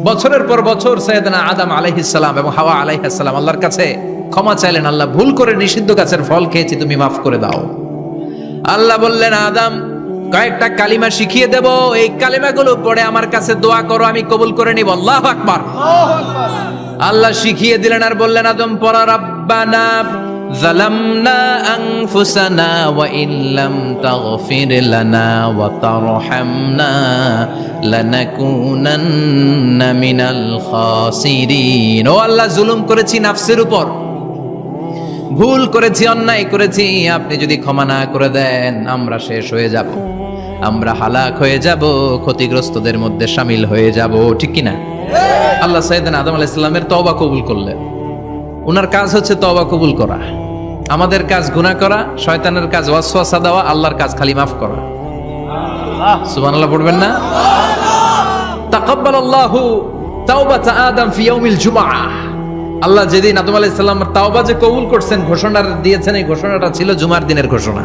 বছরের পর বছর সাইয়েদনা আদম আলাইহিস সালাম এবং হাওয়া আলাইহিস সালাম আল্লাহর কাছে ক্ষমা চাইলেন, আল্লাহ ভুল করে নিষিদ্ধ গাছের ফল খেয়েছি, তুমি মাফ করে দাও। আল্লাহ বললেন, আদম কয়েকটা কালিমা শিখিয়ে দেব, এই কালিমাগুলো পড়ে আমার কাছে দোয়া করো, আমি কবুল করে নিব। আল্লাহু আকবার। আল্লাহ শিখিয়ে দিলেন আর বললেন, আদম পড়া, রাব্বানা যালামনা আনফুসানা ওয়া ইল্লাম তাগফির লানা ওয়া তারহামনা লানাকুনান্না মিনাল খাসিরিন। ও আল্লাহ, জুলুম করেছি নাফসের উপর, ভুল করেছি, অন্যায় করেছি, আপনি যদি ক্ষমা না করে দেন আমরা শেষ হয়ে যাব, আমরা হালাক হয়ে যাব, ক্ষতিগ্রস্তদের মধ্যে শামিল হয়ে যাব, ঠিক কিনা? আল্লাহ সাইয়েদনা আদম আলাইহিস সালামের তওবা কবুল করলেন। ওনার কাজ হচ্ছে তওবা কবুল করা, আমাদের কাজ গুনাহ করা, শয়তানের কাজ ওয়াসওয়াসা দেওয়া, আল্লাহর কাজ খালি মাফ করা। সুবহানাল্লাহ পড়বেন না? তাকাব্বালাল্লাহু তাওবাতা আদম ফি ইয়াউমিল জুমআহ। আল্লাহ যেদিন আদম আলাইহিস সালামের তাওবা যে কবুল করছেন, ঘোষণা দিয়েছেন, এই ঘোষণাটা ছিল জুমার দিনের ঘোষণা।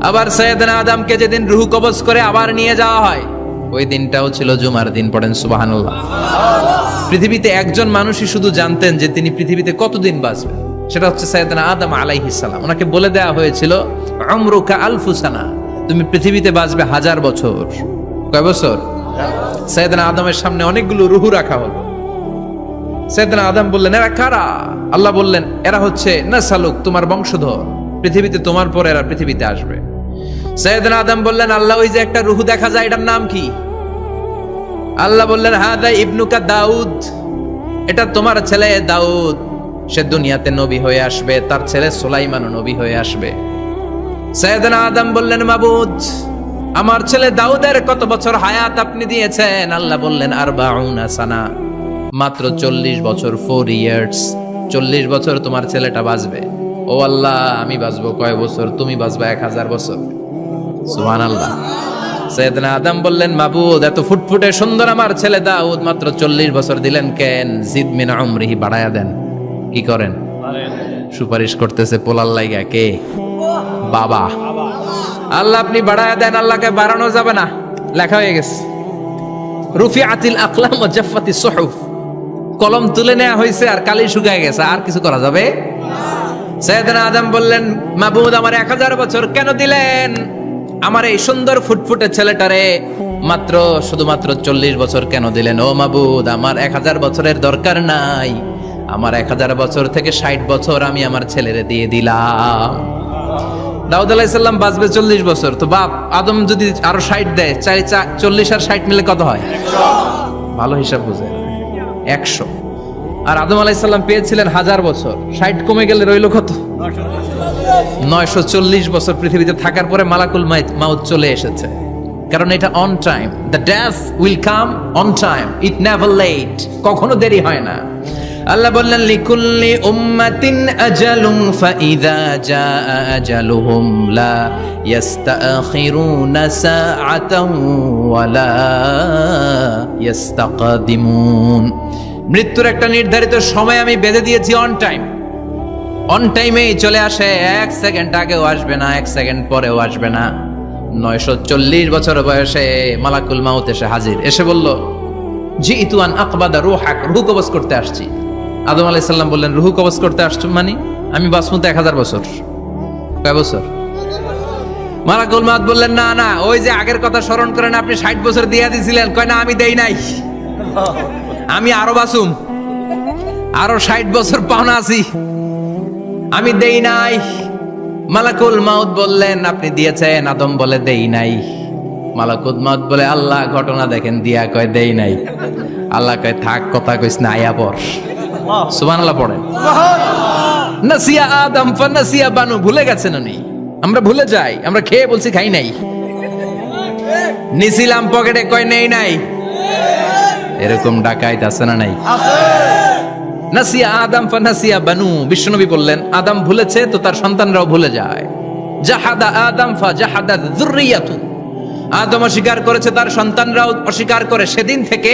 আবার সাইয়েদনা আদমকে যেদিন রূহ কবজ করে আবার নিয়ে যাওয়া হয়, ওই দিনটাও ছিল জুমার দিন। পড়েন সুবহানাল্লাহ। পৃথিবীতে একজন মানুষই শুধু জানতেন যে তিনি পৃথিবীতে কতদিন বাঁচবেন, সেটা হচ্ছে সাইয়েদনা আদম আলাইহিস সালাম। ওনাকে বলে দেওয়া হয়েছিল, উমরুকা আলফু সানা, তুমি পৃথিবীতে বাঁচবে 1000 বছর। কয় বছর? সাইয়েদনা আদমের সামনে অনেকগুলো রূহ রাখা হলো। সাইয়েদনা আদম বললেন, এরা কারা? আল্লাহ বললেন, এরা হচ্ছে নাসালুক, তোমার বংশধর, পৃথিবীতে তোমার পরে এরা পৃথিবীতে আসবে। সাইয়েদনা আদম বললেন, আল্লাহ ওই যে একটা রূহ দেখা যায়, এটার নাম কি? আল্লাহ বললেন, হাদা ইবনুকা দাউদ, এটা তোমার ছেলে দাউদ, সে দুনিয়াতে নবী হয়ে আসবে, তার ছেলে সুলাইমানও নবী হয়ে আসবে। সাইয়েদনা আদম বললেন, মাবুদ আমার ছেলে দাউদের কত বছর হায়াত আপনি দিয়েছেন? আল্লাহ বললেন, 40 সানা, মাত্র 40 বছর, 4 ইয়ার্স, 40 বছর তোমার ছেলেটা বাঁচবে। ও আল্লাহ, আমি বাঁচবো কয় বছর? তুমি বাঁচবা 1000 বছর। সুবহানাল্লাহ। সাইয়েদনা আদম বললেন, মাবুদ এত ফুটফুটে সুন্দর আমার ছেলে দাউদ, মাত্র 40 বছর দিলেন কেন? জিদ মিন উমরিহি, বাড়ায়া দেন। কি করেন? সুপারিশ করতেছে পোলার লাইগা কে? বাবা। আল্লাহ আপনি বাড়ায়া দেন। আল্লাহকে বাড়ানো যাবে না, লেখা হয়ে গেছে। রুফিআতিল আকলাম ওয়া জাফফাতিস সুহুফ, কলম তুলে নেওয়া হয়েছে আর কালি শুকায় গেছে, আর কিছু করা যাবে? সাইয়েদনা আদম বললেন, মাবুদ আমার 1000 বছর কেন দিলেন? আমার এই সুন্দর ফুটফুটে ছেলেটারে মাত্র শুধুমাত্র 40 বছর কেন দিলেন? ও মাবুদ, আমার 1000 বছরের দরকার নাই, আমার 1000 বছর থেকে 60 বছর আমি আমার ছেলেরে দিয়ে দিলাম। দাউদ আলাইহিস সালাম বাঁচবে 40 বছর, তো বাপ আদম যদি আরো 60 দেয়, 40 আর 60 মিলে কত হয়? 100। ভালো হিসাব বুঝে 100। আর আদম আলাইহিস সালাম পেয়েছিলেন 1000 বছর, 60 কমে গেলে রইল কত? 940 বছর পৃথিবীতে থাকার পরে মালাকুল মাউত চলে এসেছে। কারণ এটা on time, the death will come on time, it never late, কখনো দেরি হয় না। আল্লাহ বললেন, লিকুল্লি উম্মাতিন আজালুন ফাইযা জাআ আজালুহুম লা ইস্তাখিরুনা সাআতান ওয়ালা ইস্তাকদিমুন। মৃত্যুর একটা নির্ধারিত সময় আমি বেঁধে দিয়েছি, অন টাইম, অন টাইমেই চলে আসে, 1 সেকেন্ড আগেও আসবে না, 1 সেকেন্ড পরেও আসবে না। 940 বছর বয়সে মালাকুল মাউত এসে হাজির, এসে বলল, জিইতু আন আকবাদা রূহাক, রূহ কবজ করতে আসছি। আদম আলাইহিস সালাম বললেন, রূহ কবজ করতে আসছো মানে? আমি বাঁচবো তো 1000 বছর। কয় বছর? মালাকুল মাউত বললেন, না না, ওই যে আগের কথা স্মরণ করেন, আপনি 60 বছর দিয়া দিয়েছিলেন। কয় না, আমি দেই নাই, আমি আরো বাঁচুম, আরো 60 বছর পাওনা আছি, আমি দেই নাই। মালাকুল মাউত বললেন, আপনি দিয়েছেন। আদম বলে, দেই নাই। মালাকুল মাউত বলে, আল্লাহ ঘটনা দেখেন, দিয়া কয় দেই নাই। আল্লাহ কয়, থাক, কথা কইস না, আয়া পর। সুবহানাল্লাহ পড়েন। নাসিয়া আদম ফানাসিয়া বানু, ভুলে গেছেন উনি, আমরা ভুলে যাই, আমরা খেয়ে বলছি খাই নাই, নিছিলাম পকেটে, কয় নেই নাই। এরকম ডাকাইত আছে না নাই? নাসিয়া আদম ফানাসিয়া বানু, বিশ্বনবী বললেন, আদম ভুলেছে তো তার সন্তানরাও ভুলে যায়। জাহাদা আদম ফাজাহাদাত যুররিয়াতু, আদম অস্বীকার করেছে, তার সন্তানরাও অস্বীকার করে। সেদিন থেকে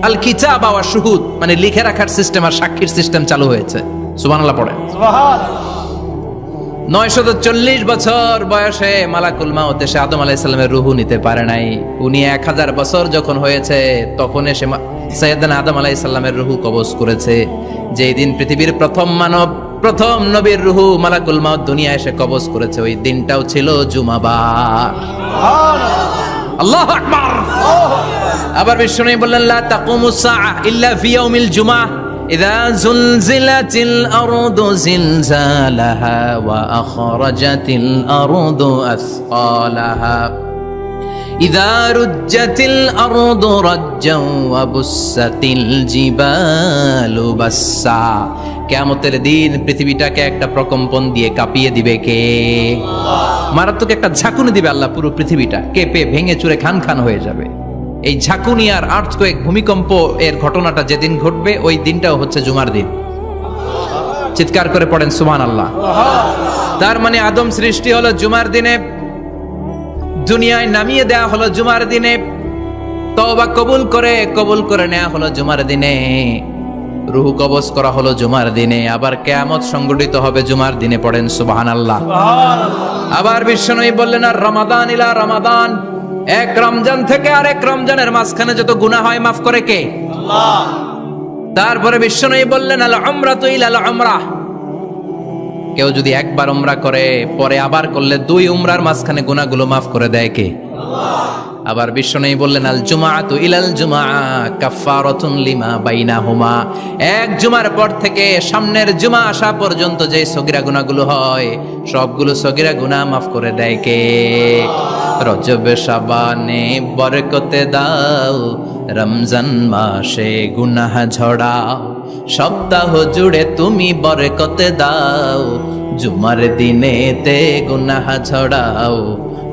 আল কিতাব ওয়া শুহুদ, মানে লিখে রাখার সিস্টেম আর সাক্ষীর সিস্টেম চালু হয়েছে। সুবহানাল্লাহ পড়েন। সুবহানাল্লাহ। 940 বছর বয়সে মালাকুল মাউত এসে আদম আলাইহিস সালামের রূহ নিতে পারে নাই। উনি 1000 বছর যখন হয়েছে তখন এসে সাইয়েদনা আদম আলাইহিস সালামের রূহ কবজ করেছে। যেই দিন পৃথিবীর প্রথম মানব, প্রথম নবীর রূহ মালাকুল মাউত দুনিয়া এসে কবজ করেছে, ওই দিনটাও ছিল জুমাবার। আল্লাহু আকবার। আবার বিষ্ণু বললেন লা তাকুমুস সাআ ইল্লা ফি ইয়াউমিল জুমআহ ইযা যুলজিলাতিল আরদু জিলজালাহা ওয়া আখরাজাতিল আরদু আসকালাহা ইযা রুজ্জাতিল আরদু রাজ্জান ওয়া বুসাতিল জিবালু বাসসা। কিয়ামতের দিন পৃথিবীটাকে একটা প্রকম্পন দিয়ে কাঁপিয়ে দিবে কে? মারাত্মক একটা ঝাঁকুনি দিবে আল্লাহ, পুরো পৃথিবীটা কেঁপে ভেঙে চুরে খান খান হয়ে যাবে। এই ঝাঁকুনি আর আর্থকোয়েক, ভূমিকম্প এর ঘটনাটা যেদিন ঘটবে ওই দিনটাও হচ্ছে জুমার দিন। চিৎকার করে পড়েন সুবহানাল্লাহ। তার মানে আদম সৃষ্টি হলো জুমার দিনে, দুনিয়ায় নামিয়ে দেয়া হলো জুমার দিনে, তওবা কবুল করে নেওয়া হলো জুমার দিনে, রূহ কবজ করা হলো জুমার দিনে, আবার কিয়ামত সংগঠিত হবে জুমার দিনে। পড়েন সুবহানাল্লাহ। আবার বিশ্বনবী বললেন আর রমাদান ইলা রমাদান, এক রমজান থেকে আরেক রমজানের মাঝখানে যত গুনাহ হয় মাফ করে কে? আল্লাহ। তারপরে বিশ্বনবী বললেন আল উমরাতু ইলাল উমরাহ, কেউ যদি একবার উমরা করে পরে আবার করলে 2 উমরার মাঝখানে গুনাহগুলো মাফ করে দেয় কে? আল্লাহ। আবার বিশ্বনবী বললেন আল জুমআতু ইলাল জুমআ কাফফারাতুন লিমা বাইনাহুমা, এক জুমার পর থেকে সামনের জুমা আসা পর্যন্ত যে সগীরা গুনাহগুলো হয় সবগুলো সগীরা গুনাহ মাফ করে দেয় কে? রজব শাবানে বরকতে দাও, রমজান মাসে গুনাহ ঝড়াও, সপ্তাহ জুড়ে তুমি বরকতে দাও, জুমার দিনেতে গুনাহ ঝড়াও,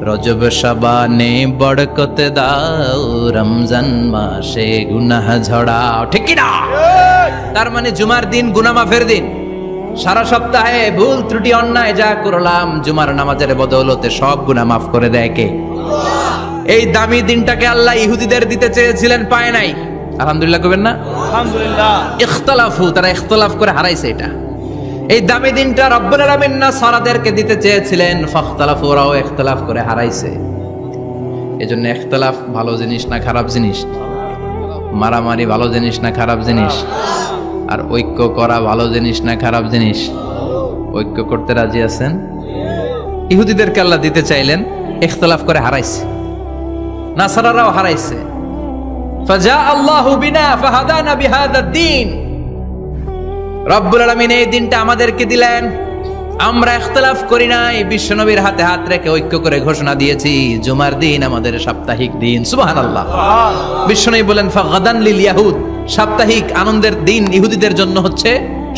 রজব শাবানে বরকতে দাও, রমজান মাসে গুনাহ ঝড়াও। ঠিক কি না? তার মানে জুমার দিন গুনাহ মাফের দিন। সারা সপ্তাহে ভুল ত্রুটি অন্যায় যা করলাম জুমার নামাজের বদৌলতে সব গুনাহ মাফ করে দেয় কে? আল্লাহ। এই দামি দিনটাকে আল্লাহ ইহুদিদের দিতে চেয়েছিলেন, পায় নাই। আলহামদুলিল্লাহ কইবেন না? আলহামদুলিল্লাহ। ইখতিলাফু, তারা ইখতিলাফ করে হারাইছে এটা। এই দামি দিনটা রব্বুল আলামিন নাসারাদেরকে দিতে চেয়েছিলেন, ফাখতালাফু, ওরাও ইখতিলাফ করে হারাইছে। এজন্য ইখতিলাফ ভালো জিনিস না খারাপ জিনিস? মারামারি ভালো জিনিস না খারাপ জিনিস? আর ঐক্য করা ভালো জিনিস না খারাপ জিনিস? ঐক্য করতে রাজি আছেন? ইহুদিদেরকে আল্লাহ দিতে চাইলেন, ইখতিলাফ করে হারাইছে। নাসারারাও হারাইছে। ফাজা আল্লাহু বিনা ফাহাদানা বিহাদাদ দ্বীন, রব্বুল আলামিন এই দিনটা আমাদেরকে দিলেন, আমরা ইখতিলাফ করি নাই, বিশ্বনবীর হাতে হাত রেখে ঐক্য করে ঘোষণা দিয়েছি জুমার দিন আমাদের সাপ্তাহিক দিন। সুবহানাল্লাহ। বিশ্বনবী বলেন ফাগাদান লিল ইয়াহুদ, সাপ্তাহিক আনন্দের দিন ইহুদিদের জন্য হচ্ছে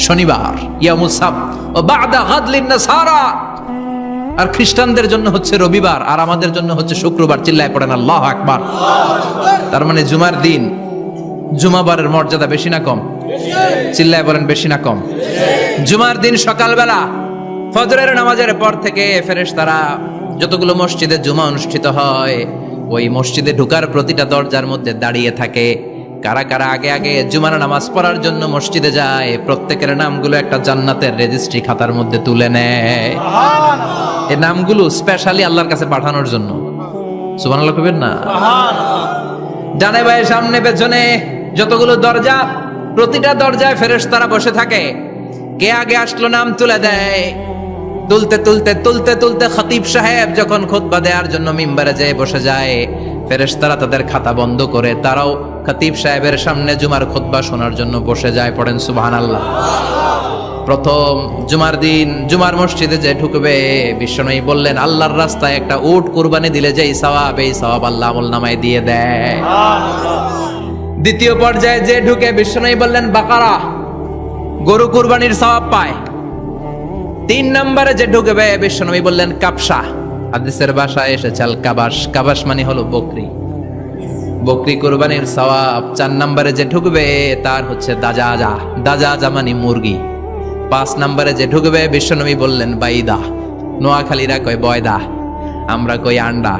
শনিবার, ইয়ামুস সাbt, ও বাদা গাদ লিন নাসারা, আর খ্রিস্টানদের জন্য হচ্ছে রবিবার, আর আমাদের জন্য হচ্ছে শুক্রবার। চিল্লায় পড়েন আল্লাহু আকবার। তার মানে জুমার দিন, জুমাবারের মর্যাদা বেশি না কম? চিল্লায় বলেন বেশি না কম? জুমার দিন সকালবেলা ফজরের নামাজের পর থেকে ফেরেশতারা যতগুলো মসজিদে জুমা অনুষ্ঠিত হয় ওই মসজিদে ঢোকার প্রতিটা দরজার মধ্যে দাঁড়িয়ে থাকে। কারা কারা আগে আগে জুমার নামাজ পড়ার জন্য মসজিদে যায়, প্রত্যেকের নামগুলো একটা জান্নাতের রেজিস্ট্রি খাতার মধ্যে তুলে নেয়। এই নামগুলো স্পেশালি আল্লাহর কাছে পাঠানোর জন্য। সুবহানাল্লাহ কইবেন না? ডানে বায়ে সামনে পেছনে যতগুলো দরজা, প্রতিটা দরজায় ফেরেশতারা বসে থাকে। কে আগে আসলো নাম তুলে দেয়। তুলতে তুলতে তুলতে তুলতে খতিব সাহেব যখন খুতবা দেওয়ার জন্য মিম্বারে যেয়ে বসে যায়, ফেরেশতারা তাদের খাতা বন্ধ করে তারাও খতিব সাহেবের সামনে জুমার খুতবা শোনার জন্য বসে যায়। পড়েন সুবহানাল্লাহ। প্রথম জুমার দিন জুমার মসজিদে যে ঢুকবে, বিশ্বনবী বললেন আল্লাহর রাস্তায় একটা উট কুরবানি দিলে যেই সওয়াব, এই সওয়াব আল্লাহ আমলনামায় দিয়ে দেয়। দ্বিতীয় পর্যায়ে যে ঢুকে, বিশ্বনবী বললেন বাকারা, গরু কুরবানির সওয়াব পায়। 3 নম্বরে যে ঢুকবে, বিশ্বনবী বললেন কাবসা, হাদিসের ভাষায় এসেছে আল কাবাস, কাবাস মানে হলো বকরি, বকরি কুরবানির সওয়াব। 4 নম্বরে যে ঢুকবে তার হচ্ছে দাজাজা, দাজাজা মানে মুরগি। 5 নম্বরে যে ঢুকবে, বিশ্বনবী বললেন বাইদা, নোয়াখালীরা কয় বয়দা, আমরা কই আন্ডা,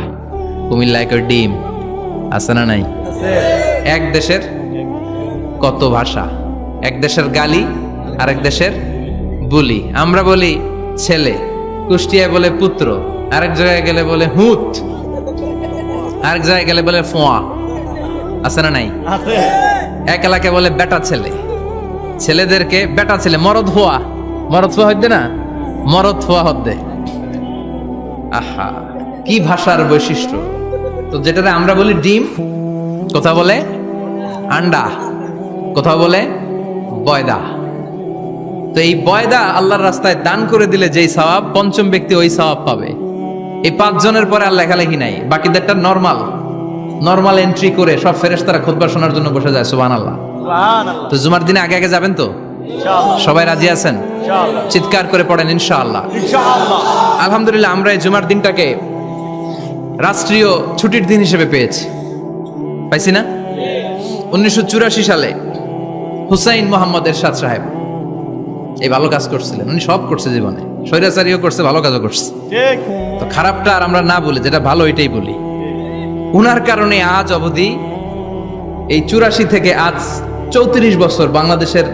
কুমিল্লায় কই ডিম। আছে না নাই? এক দেশের কত ভাষা, এক দেশের গালি আর এক দেশের বুলি। আমরা বলি ছেলে, কুষ্টিয়ায় বলে পুত্র, আরেক জায়গায় গেলে বলে হুত, আরেক জায়গায় গেলে বলে ফোয়া। আছে না নাই? এক এলাকায় বলে বেটা ছেলে, ছেলেদেরকে বেটা ছেলে। মরদ ফোয়া, মরদ ফোয়া হইতে না, মরদ ফোয়া হদ্দে। আহা, কি ভাষার বৈশিষ্ট্য! তো যেটারে আমরা বলি ডিম, কথা বলে আন্ডা, কথা বলে বয়দা। তো এই বয়দা আল্লাহর রাস্তায় দান করে দিলে যেই সওয়াব, পঞ্চম ব্যক্তি ওই সওয়াব পাবে। এই 5 জনের পরে আর লেখালেখি নাই, বাকিদেরটা নরমাল এন্ট্রি করে সব ফেরেশতারা খুতবা শোনার জন্য বসে যায়। সুবহানাল্লাহ। তো জুমার দিনে আগে আগে যাবেন তো? সবাই রাজি আছেন? চিৎকার করে পড়েন ইনশাআল্লাহ। আলহামদুলিল্লাহ, আমরা এই জুমার দিনটাকে রাষ্ট্রীয় ছুটির দিন হিসেবে পেয়েছি, পাইছি না? 1984 সালে হুসাইন মোহাম্মদ এরশাদ সাহেব এই ভালো কাজ করছিলেন। উনি সব করছে জীবনে, স্বৈরাচারীও করছে, ভালো কাজও করছে। তো খারাপটা আর আমরা না বলি, যেটা ভালো এটাই বলি। উনার কারণে আজ অবধি এই 84 থেকে আজ 34 বছর বাংলাদেশের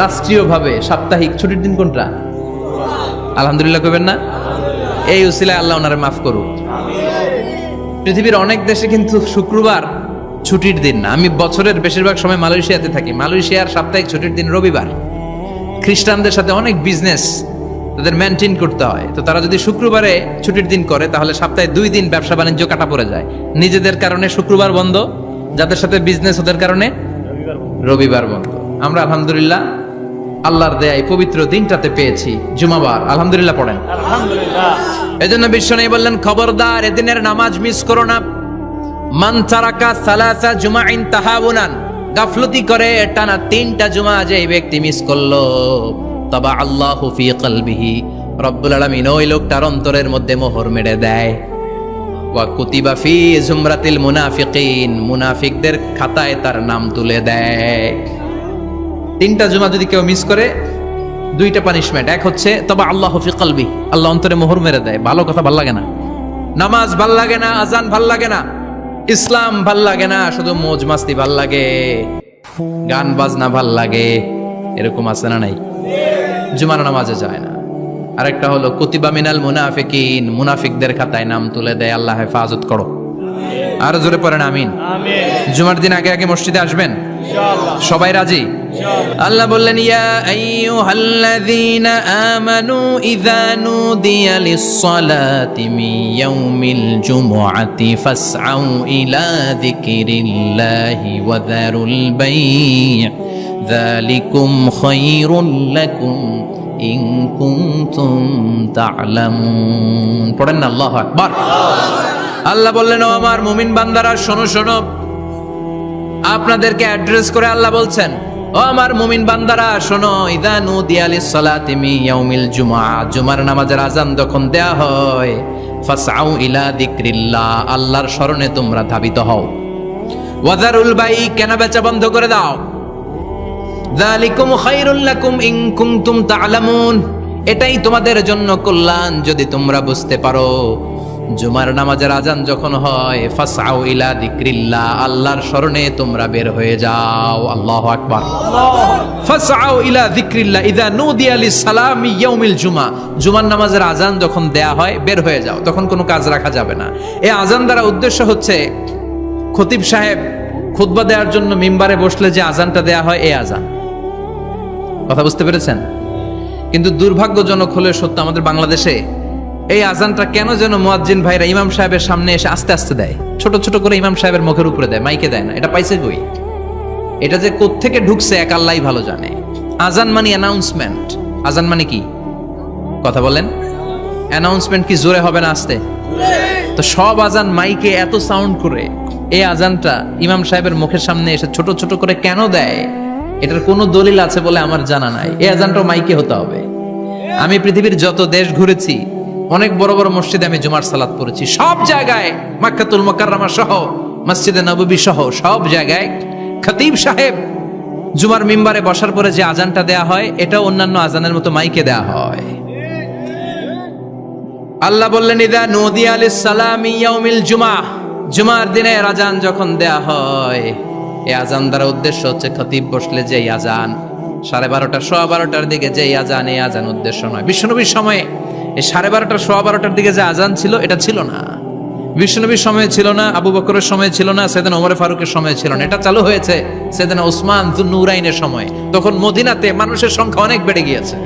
রাষ্ট্রীয়ভাবে সাপ্তাহিক ছুটির দিন কোনটা? আলহামদুলিল্লাহ কইবেন না? এই উসিলায় আল্লাহ ওনারে মাফ করুক। পৃথিবীর অনেক দেশে কিন্তু শুক্রবার ছুটির দিন না। আমি বছরের বেশিরভাগ সময় মালয়েশিয়াতে থাকি। মালয়েশিয়ার সাপ্তাহিক ছুটির দিন রবিবার। খ্রিস্টানদের সাথে অনেক বিজনেস তাদের মেনটেন করতে হয়, তো তারা যদি শুক্রবারে ছুটির দিন করে তাহলে সপ্তাহে 2 দিন ব্যবসা বাণিজ্য কাটা পড়ে যায়। নিজেদের কারণে শুক্রবার বন্ধ, যাদের সাথে বিজনেস ওদের কারণে রবিবার বন্ধ। আমরা আলহামদুলিল্লাহ আল্লাহর দেয় পবিত্র দিনটাতে পেয়েছি জুমাবার। আলহামদুলিল্লাহ পড়েন আলহামদুলিল্লাহ। এজন্য বিশ্বনবী বললেন, খবরদার এদিনের নামাজ মিস করো না। মান তারাকা সালাসা জুমাইন তাহাবুনান, গাফলতি করে টানা 3টা জুমা যে ব্যক্তি মিস করলো, তবা আল্লাহু ফি কলবিহি, রব্বুল আলামিন ওই লোকটার অন্তরের মধ্যে মোহর মেরে দেয়। ওয়া কুতিবা ফি জুমরাতিল মুনাফিকিন, মুনাফিকদের খাতায় তার নাম তুলে দেয়। 3টা জুমা যদি কেউ মিস করে, 2টা পানিশমেন্ট। এক হচ্ছে তবা আল্লাহু ফি কলবি, আল্লাহ অন্তরে মোহর মেরে দেয়। ভালো কথা ভাল লাগে না, নামাজ ভাল লাগে না, আজান ভাল লাগে না, ইসলাম ভাল লাগে না, শুধু মৌজ মাস্তি ভাল লাগে, গান বাজনা ভাল লাগে, এরকম আছে না নাই? জুমার নামাজে যায় না। আরেকটা হলো কুতিবা মিনাল মুনাফিকিন, মুনাফিকদের খাতায় নাম তুলে দেয়। আল্লাহ হেফাজত করো। আর জোরে পড়েন আমিন। জুমার দিন আগে আগে মসজিদে আসবেন সবাই? রাজি? আল্লাহ বললেন, ইয়া আইয়ুহাল্লাযীনা আমানু ইযা নুদিয়া লিস-সালাতি মিন ইয়াউমিল জুমআতি ফাসআউ ইলা যিকরিল্লাহি ওয়া যারুল বাই', যালিকুম খায়রুল লাকুম ইন কুনতুম তা'লামুন। পড়েন না আল্লাহু আকবার। আল্লাহ বললেন, ও আমার মুমিন বান্দারা শোনো শোনো। আপনাদেরকে অ্যাড্রেস করে আল্লাহ বলছেন, ও আমার মুমিন বান্দারা শোনো, ইযা নুদিয়া লিস-সালাতি মিন ইয়াউমিল জুমআ, জুমার নামাজের আযান যখন দেয়া হয়, ফাসআউ ইলা যিকরিল্লাহ, আল্লাহর স্মরণে তোমরা ধাবিত হও। ওয়া যারুল বাই', কেনা বেচা বন্ধ করে দাও। যালিকুম খায়রুল লাকুম ইন কুনতুম তা'লামুন, এটাই তোমাদের জন্য কল্যাণ যদি তোমরা বুঝতে পারো। জুমার নামাজের আজান যখন হয়, ফাসআউ ইলা যিকরিল্লাহ, আল্লাহর স্মরণে তোমরা বের হয়ে যাও। আল্লাহু আকবার। ফাসআউ ইলা যিকরিল্লাহ ইযা নুদিয়া লিস-সালামি ইয়াউমিল জুমআ, জুমার নামাজের আজান যখন দেয়া হয় বের হয়ে যাও, তখন কোনো কাজ রাখা যাবে না। এই আজান দ্বারা উদ্দেশ্য হচ্ছে খতিব সাহেব খুতবা দেওয়ার জন্য মিম্বারে বসলে যে আজানটা দেয়া হয়, এই আজান। কথা বুঝতে পেরেছেন? কিন্তু দুর্ভাগ্যজনক হলে সত্য, আমাদের বাংলাদেশে এই আজানটা কেন যেন মুয়াজ্জিন ভাইরা ইমাম সাহেবের সামনে এসে আস্তে আস্তে দেয়, ছোট ছোট করে ইমাম সাহেবের মুখের উপরে দেয়, মাইকে দেয় না। এটা পাইছে কই? এটা যে কোত্থেকে ঢুকছে এক আল্লাহই ভালো জানে। আজান মানে অ্যানাউন্সমেন্ট। আজান মানে কি? কথা বলেন। অ্যানাউন্সমেন্ট কি জোরে হবে না আস্তে? তো সব আজান মাইকে এত সাউন্ড করে, এই আজানটা ইমাম সাহেবের মুখের সামনে এসে ছোট ছোট করে কেন দেয়? এটার কোনো দলিল আছে বলে আমার জানা নাই। এই আজানটাও মাইকে হতে হবে। আমি পৃথিবীর যত দেশ ঘুরেছি, অনেক বড় বড় মসজিদে আমি জুমার সালাত পড়েছি, সব জায়গায় মক্কাতুল মুকাররমা সহ মসজিদে নববী সহ সব জায়গায় খতিব সাহেব জুমার মিম্বারে বসার পরে যে আজানটা দেয়া হয়, এটা অন্যান্য আজানের মতো মাইকে দেয়া হয়। আল্লাহ বললেন, ইযা নুদিয়া লিস-সালামি ইয়াউমিল জুমআ, জুমার দিনের আজান যখন দেয়া হয়, এই আজান দ্বারা উদ্দেশ্য হচ্ছে খতিব বসলে যেই আজান 12:30 12:15 দিকে যেই আজান, এই আজান উদ্দেশ্য নয়। বিশ্বনবীর সময়ে এই 12:30 সোয়া 12টার দিকে যে আজান ছিল এটা ছিল না, বিশ্বনবীর সময় ছিল না, আবু বকরের সময় ছিল না, সাইয়েদনা ওমর ফারুকের সময় ছিল না। এটা চালু হয়েছে সাইয়েদনা উসমান যুন্নুরাইনের সময়। তখন মদিনাতে মানুষের সংখ্যা অনেক বেড়ে গিয়েছে,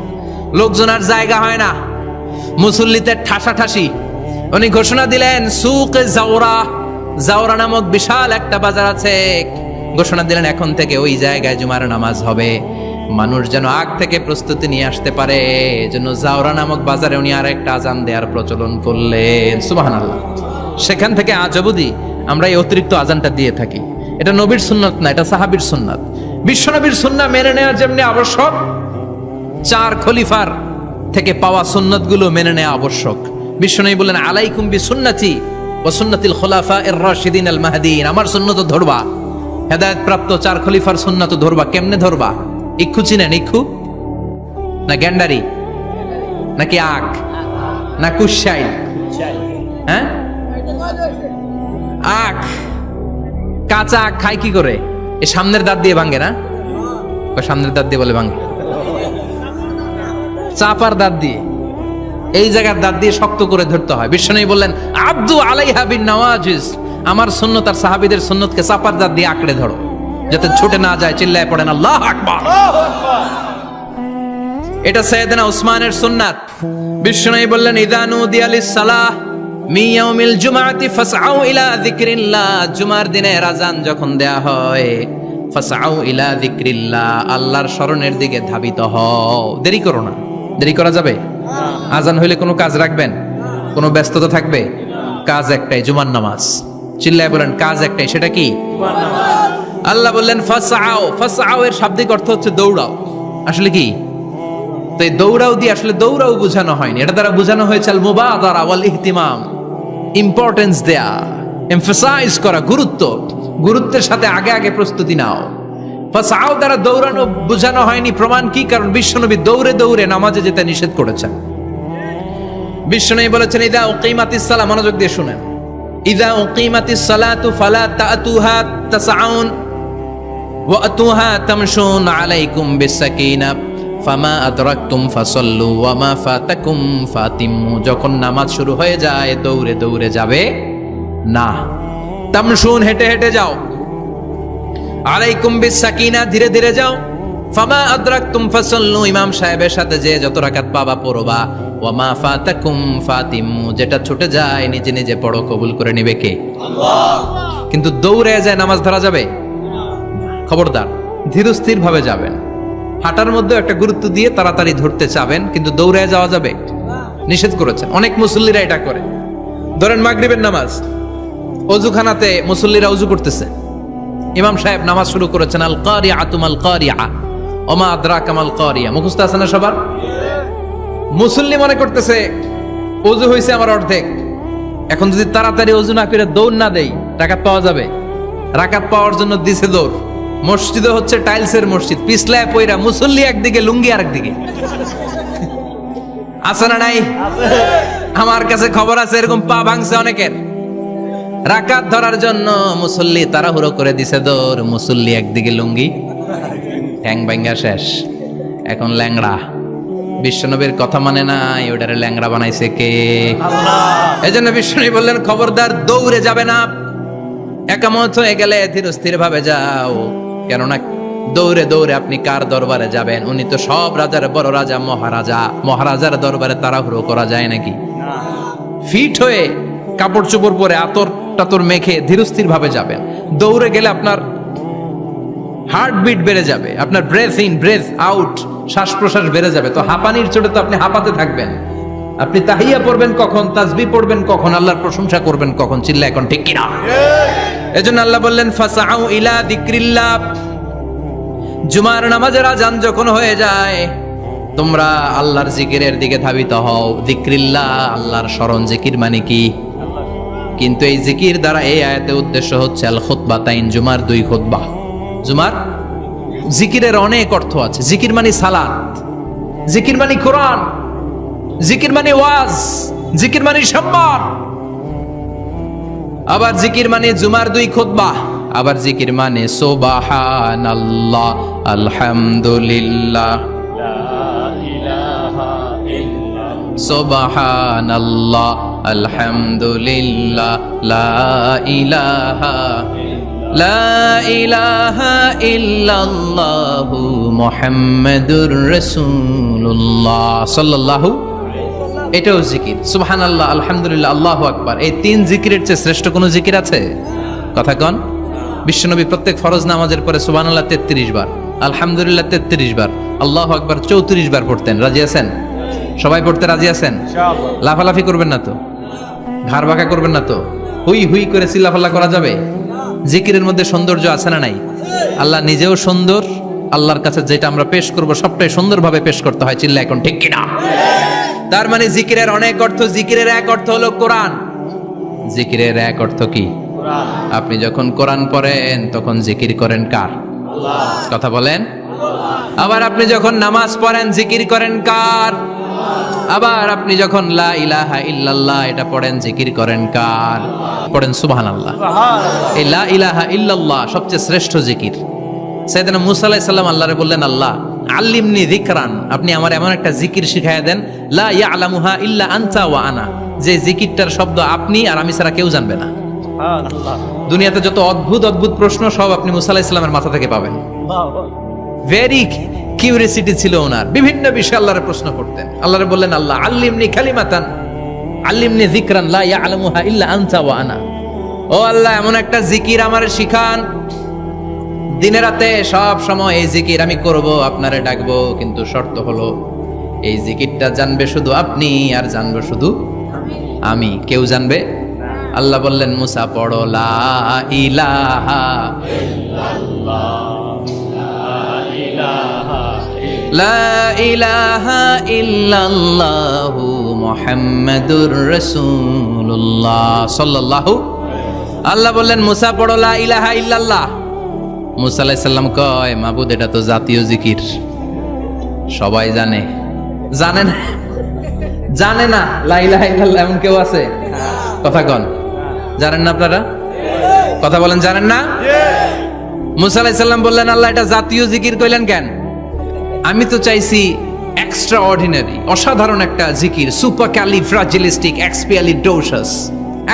লোকজন আর জায়গা হয় না, মুসল্লিতে ঠাসাঠাসি। উনি ঘোষণা দিলেন সুকে জাওরা, জাওরা নামক বিশাল একটা বাজার আছে, ঘোষণা দিলেন এখন থেকে ওই জায়গায় জুমার নামাজ হবে। মানুষ যেন আগ থেকে প্রস্তুতি নিয়ে আসতে পারে, এজন্য জাওরা নামক বাজারে উনি আর একটা আজান দেওয়ার প্রচলন করলেন। সুবহানাল্লাহ। সেখান থেকে আজ অবধি আমরা এই অতিরিক্ত আজানটা দিয়ে থাকি। এটা নবীর সুন্নাত না, এটা সাহাবীর সুন্নাত। বিশ্বনবীর সুন্নাহ মেনে নেওয়া যেমনি আবশ্যক, 4 খলিফার থেকে পাওয়া সুন্নাতগুলো মেনে নেওয়া আবশ্যক। বিশ্বনবী বলেন আলাইকুম বিসুন্নতি ওয়া সুন্নাতিল খুলাফায়ে রাশিদিন আল মাহদিয়িন, আমার সুন্নাত ধরবা, হেদায়েত প্রাপ্ত 4 খলিফার সুন্নাত ধরবা। কেমনে ধরবা? ইক্ষু চিনেন? ইক্ষু না গ্যান্ডারি নাকি আখ না কুশাই? হ্যাঁ, আখ। কাঁচা আখ খায় কি করে? এই সামনের দাঁত দিয়ে ভাঙে না? সামনের দাঁত দিয়ে বলে ভাঙে, চাপার দাঁত দিয়ে, এই জায়গার দাঁত দিয়ে শক্ত করে ধরতে হয়। বিশ্বনবী বললেন আব্দু আলাইহা বিন নওয়াজিজ, আমার সুন্নত আর সাহাবীদের সুন্নতকে চাপার দাঁত দিয়ে আঁকড়ে ধরো, যাতে ছুটে না যায়। চিল্লায় পড়েন আল্লাহু আকবার। এটা সাইয়েদনা উসমানের সুন্নাত। বিশ্বনবী বললেন ইযা নুদিয়া লিস-সালাহ মিন ইয়াউমিল জুমআতি ফাসআউ ইলা যিকরিল্লাহ, জুমার দিনে আযান যখন দেয়া হয়, ফাসআউ ইলা যিকরিল্লাহ, আল্লাহর স্মরণের দিকে ধাবিত হও। দেরি করো না। দেরি করা যাবে? আজান হইলে কোনো কাজ রাখবেন? কোনো ব্যস্ততা থাকবে? কাজ একটাই, জুমার নামাজ। চিল্লায় বলেন কাজ একটাই, সেটা কি? জুমার নামাজ। আল্লাহ বললেন ফাসআউ, ফাসআউ এর শাব্দিক অর্থ হচ্ছে দৌড়াও। আসলে কি? তো এই দৌড়াও দিয়ে আসলে দৌড়াও বোঝানো হয়নি, এটা দ্বারা বোঝানো হয়েছে আল মুবাদারা ওয়াল ইহতিমাম, ইম্পর্টেন্স দেয়া, এমফাসাইজ করা, গুরুত্ব, গুরুত্বের সাথে আগে আগে প্রস্তুতি নাও। ফাসআউ দ্বারা দৌড়ানো বোঝানো হয়নি। প্রমাণ কি? কারণ বিশ্বনবী দৌড়ে দৌড়ে নামাজে যেতে নিষেধ করেছেন। বিশ্বনবী বলেছেন ইযা উকিমাতিস সালাহ, মনোযোগ দিয়ে শুনেন, ইযা উকিমাতিস সালাতু ফালা তাতুহা তাসআউন ওয়া আতুহা তামশুন আলাইকুম বিসাকিনা ফামা আদরাকতুম ফাসাল্লু ওয়া মা ফাতাকুম ফাতিমু, যখন নামাজ শুরু হয়ে যায় দৌড়ে দৌড়ে যাবে না, তামশুন হেঁটে হেঁটে যাও, আলাইকুম বিসাকিনা ধীরে ধীরে যাও, ফামা আদরাকতুম ফাসাল্লু ইমাম সাহেবের সাথে যে যত রাকাত পাবা পড়বা, ওয়া মা ফাতাকুম ফাতিমু যেটা ছুটে যায় নিজে নিজে পড়ো, কবুল করে নেবে কে? আল্লাহ। কিন্তু দৌড়ে যায় নামাজ ধরা যাবে? খবরদার, ধীরস্থির ভাবে যাবেন। হাঁটার মধ্যে একটা গুরুত্ব দিয়ে তাড়াতাড়ি ধরতে চাবেন, কিন্তু দৌড়ে যাওয়া যাবে? নিষেধ করেছেন। অনেক মুসল্লিরা এটা করে। ধরেন মাগরিবের নামাজ, ওযুখানাতে মুসল্লিরা ওযু করতেছে, ইমাম সাহেব নামাজ শুরু করেছেন আল কারিআতু মাল কারিআ ওয়া মা আদরাকা মাল কারিআ, মুখস্থ আছে না সবার? মুসল্লি মনে করতেছে ওযু হইছে আমার অর্ধেক, এখন যদি তাড়াতাড়ি ওযু না করে দৌড় না দেই রাকাত পাওয়া যাবে? রাকাত পাওয়ার জন্য দিছে দৌড়। মসজিদে হচ্ছে টাইলসের মসজিদ, পিছলায় পয়রা মুসল্লি একদিকে, লুঙ্গি আরেকদিকে। আছে না নাই? আমার কাছে খবর আছে এরকম পা ভাঙছে অনেকের। রাকাত ধরার জন্য মুসল্লি তাড়াহুড়ো করে দিছে দৌড়, মুসল্লি একদিকে লুঙ্গি, ঠ্যাং ভাঙা শেষ, এখন ল্যাংড়া। বিশ্বনবীর কথা মানে নাই, ওটারে ল্যাংড়া বানাইছে কে? আল্লাহ। এজন্য বিশ্বনবী বললেন খবরদার দৌড়ে যাবে না, একামত হয়ে গেলে ধীরস্থির ভাবে যাও। কেননা দৌড়ে দৌড়ে আপনি কার দরবারে যাবেন? উনি তো সব রাজার বড় রাজা, মহারাজা। মহারাজার দরবারে তাড়াহুড়ো করা যায় নাকি? ফিট হয়ে কাপড় চোপড় পরে আতর টাতর মেখে ধীরস্থির ভাবে যাবেন। দৌড়ে গেলে আপনার হার্টবিট বেড়ে যাবে, আপনার ব্রেথ ইন ব্রেথ আউট, শ্বাস প্রশ্বাস বেড়ে যাবে। তো হাঁপানির চোটে তো আপনি হাঁপাতে থাকবেন। আপনি তাহিয়া পড়বেন কখন, তাসবিহ পড়বেন কখন, আল্লাহর প্রশংসা করবেন কখন? চিল্লা এখন ঠিক কিনা? এজন্য আল্লাহ বললেন ফাসআউ ইলা যিকরিল্লাহ, জুমার নামাজের আযান যখন হয়ে যায় তোমরা আল্লাহর জিকিরের দিকে ধাবিত হও। যিকরিল্লাহ, আল্লাহর স্মরণ। জিকির মানে কি? কিন্তু এই জিকির দ্বারা এই আয়াতে উদ্দেশ্য হচ্ছে আল খুতবাতাইন, জুমার 2 খুতবা। জুমার জিকিরের অনেক অর্থ আছে। জিকির মানে সালাত, জিকির মানে কোরআন, জিকির মানে ওয়াজ, জিকির মানে সম্মান। আবার জিকির মানে জুমার 2 খুতবা। আবার জিকির মানে সুবহানাল্লাহ, আলহামদুলিল্লাহ, লা ইলাহা ইল্লাল্লাহ, সুবহানাল্লাহ, আলহামদুলিল্লাহ, লা ইলাহা ইল্লাল্লাহু মুহাম্মাদুর রাসূলুল্লাহ সাল্লাল্লাহু। এটাও জিকির। সুবহানাল্লাহ, আলহামদুলিল্লাহ, আল্লাহু আকবার। এই তিন জিকিরের চেয়ে শ্রেষ্ঠ কোনো জিকির আছে? কথা কন। বিশ্বনবী প্রত্যেক ফরজ নামাজের পরে সুবহানাল্লাহ 33 বার, আলহামদুলিল্লাহ 33 বার, আল্লাহু আকবার 34 বার পড়তেন। রাজি আছেন? সবাই পড়তে রাজি আছেন? ইনশাআল্লাহ। লাফালাফি করবেন না তো? ঘাড় বাঁকা করবেন না তো? হুই হুই করে চিল্লাফাল্লা করা যাবে? জিকিরের মধ্যে সৌন্দর্য আছে না নাই? আল্লাহ নিজেও সুন্দর। আল্লাহর কাছে যেটা আমরা পেশ করব সবটাই সুন্দরভাবে পেশ করতে হয়। চিল্লা এখন ঠিক কিনা? তার মানে জিকিরের অনেক অর্থ। জিকিরের এক অর্থ হলো কোরআন। জিকিরের এক অর্থ কি? কোরআন। আপনি যখন কোরআন পড়েন তখন জিকির করেন কার? আল্লাহ। কথা বলেন। আবার আপনি যখন নামাজ পড়েন জিকির করেন কার? আবার আপনি যখন লা ইলাহা ইল্লাল্লাহ এটা পড়েন জিকির করেন কার? পড়েন সুবহানাল্লাহ। এই লা ইলাহা ইল্লাল্লাহ সবচেয়ে শ্রেষ্ঠ জিকির। সাইয়েদনা মুসা আলাইহিস সালাম আল্লাহরে বললেন, আল্লাহ আল্লিমনি যিকরান, আপনি আমার এমন একটা জিকির শিখাইয়া দেন লা ইয়ালামুহা ইল্লা আনতা ওয়া আনা, যে জিকিরটার শব্দ আপনি আর আমি ছাড়া কেউ জানবে না। সুবহানাল্লাহ। দুনিয়াতে যত অদ্ভুত অদ্ভুত প্রশ্ন সব আপনি মুসা আলাইহিস সালামের মাথা থেকে পাবেন। ভেরি কিউরিয়াসিটি ছিল ওনার, বিভিন্ন বিষয়ে আল্লাহরে প্রশ্ন করতেন। আল্লাহরে বললেন, আল্লাহ আল্লিমনি কালিমাতান আল্লিমনি যিকরান লা ইয়ালামুহা ইল্লা আনতা ওয়া আনা, ও আল্লাহ এমন একটা জিকির আমারে শিখান, দিনে রাতে সব সময় এই জিকির আমি করব, আপনারে ডাকবো, কিন্তু শর্ত হলো এই জিকিরটা জানবে শুধু আপনি আর জানবো শুধু আমি, কেউ জানবে। আল্লাহ বললেন, মুসা পড়ো লা ইলাহা লা ইলাহা ইল্লাল্লাহু মুহাম্মাদুর রাসূলুল্লাহ সাল্লাল্লাহু। আল্লাহ বললেন, মুসা পড়ো লা ইলাহা ইল্লাল্লাহ। মুসা আলাইহিস সালাম কয়, মাবুদ এটা তো জাতীয় জিকির, সবাই জানে। জানে না? জানে না লা ইলাহা ইল্লাল্লাহ এমন কেউ আছে? কথা কন। জানেন না আপনারা? কথা বলেন, জানেন না? মুসা আলাইহিস সালাম বললেন, আল্লাহ এটা জাতীয় জিকির কইলেন কেন? আমি তো চাইছি এক্সট্রা অর্ডিনারি, অসাধারণ একটা জিকির, সুপার ক্যালিফ্রাজিলিস্টিক এক্সপিয়ালিডোসাস,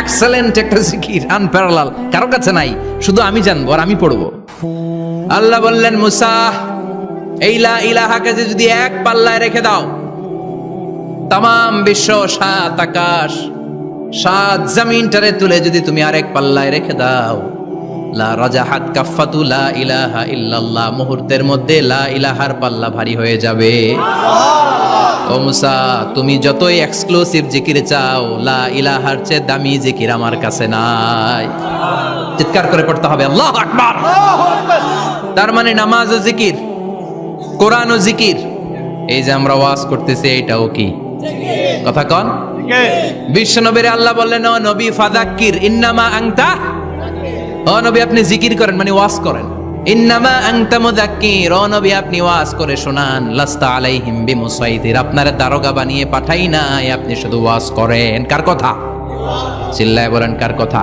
এক্সেলেন্ট একটা জিকির, আনপ্যারালাল, কারো কাছে নাই, শুধু আমি জানবো আর আমি পড়বো। আল্লাহ বললেন, মুসা এই লা ইলাহাকে যদি এক পাল্লায় রেখে দাও, তামাম বিশ্ব, সাত আকাশ, সাত জমিনটারে তুলে যদি তুমি আরেক পাল্লায় রেখে দাও, লা রাজাহাত কাফাতু লা ইলাহা ইল্লাল্লাহ, মুহূর্তের মধ্যে লা ইলাহার পাল্লা ভারী হয়ে যাবে। ও মুসা, তুমি যতই এক্সক্লুসিভ জিকির চাও, লা ইলাহার চেয়ে দামি জিকির আমার কাছে নাই। চিৎকার করে পড়তে হবে আল্লাহু আকবার। তার মানে নামাজ ও জিকির, কোরআন ও জিকির, এই যে আমরা ওয়াজ করতেছি এটাও কি কথা কন? বিশ্বনবীর আল্লাহ বললেন, ও নবী ফাযাক্কির ইন্নামা আনতা, ও নবী আপনি জিকির করেন মানে ওয়াজ করেন। ইন্নামা আনতা মুযাক্কির, ও নবী আপনি ওয়াজ করে শোনান। লাস্তা আলাইহিম বিমুসাইতির, আপনারে দারোগা বানিয়ে পাঠাই নাই, আপনি শুধু ওয়াজ করেন। কার কথা? চিল্লায় বলেন কার কথা?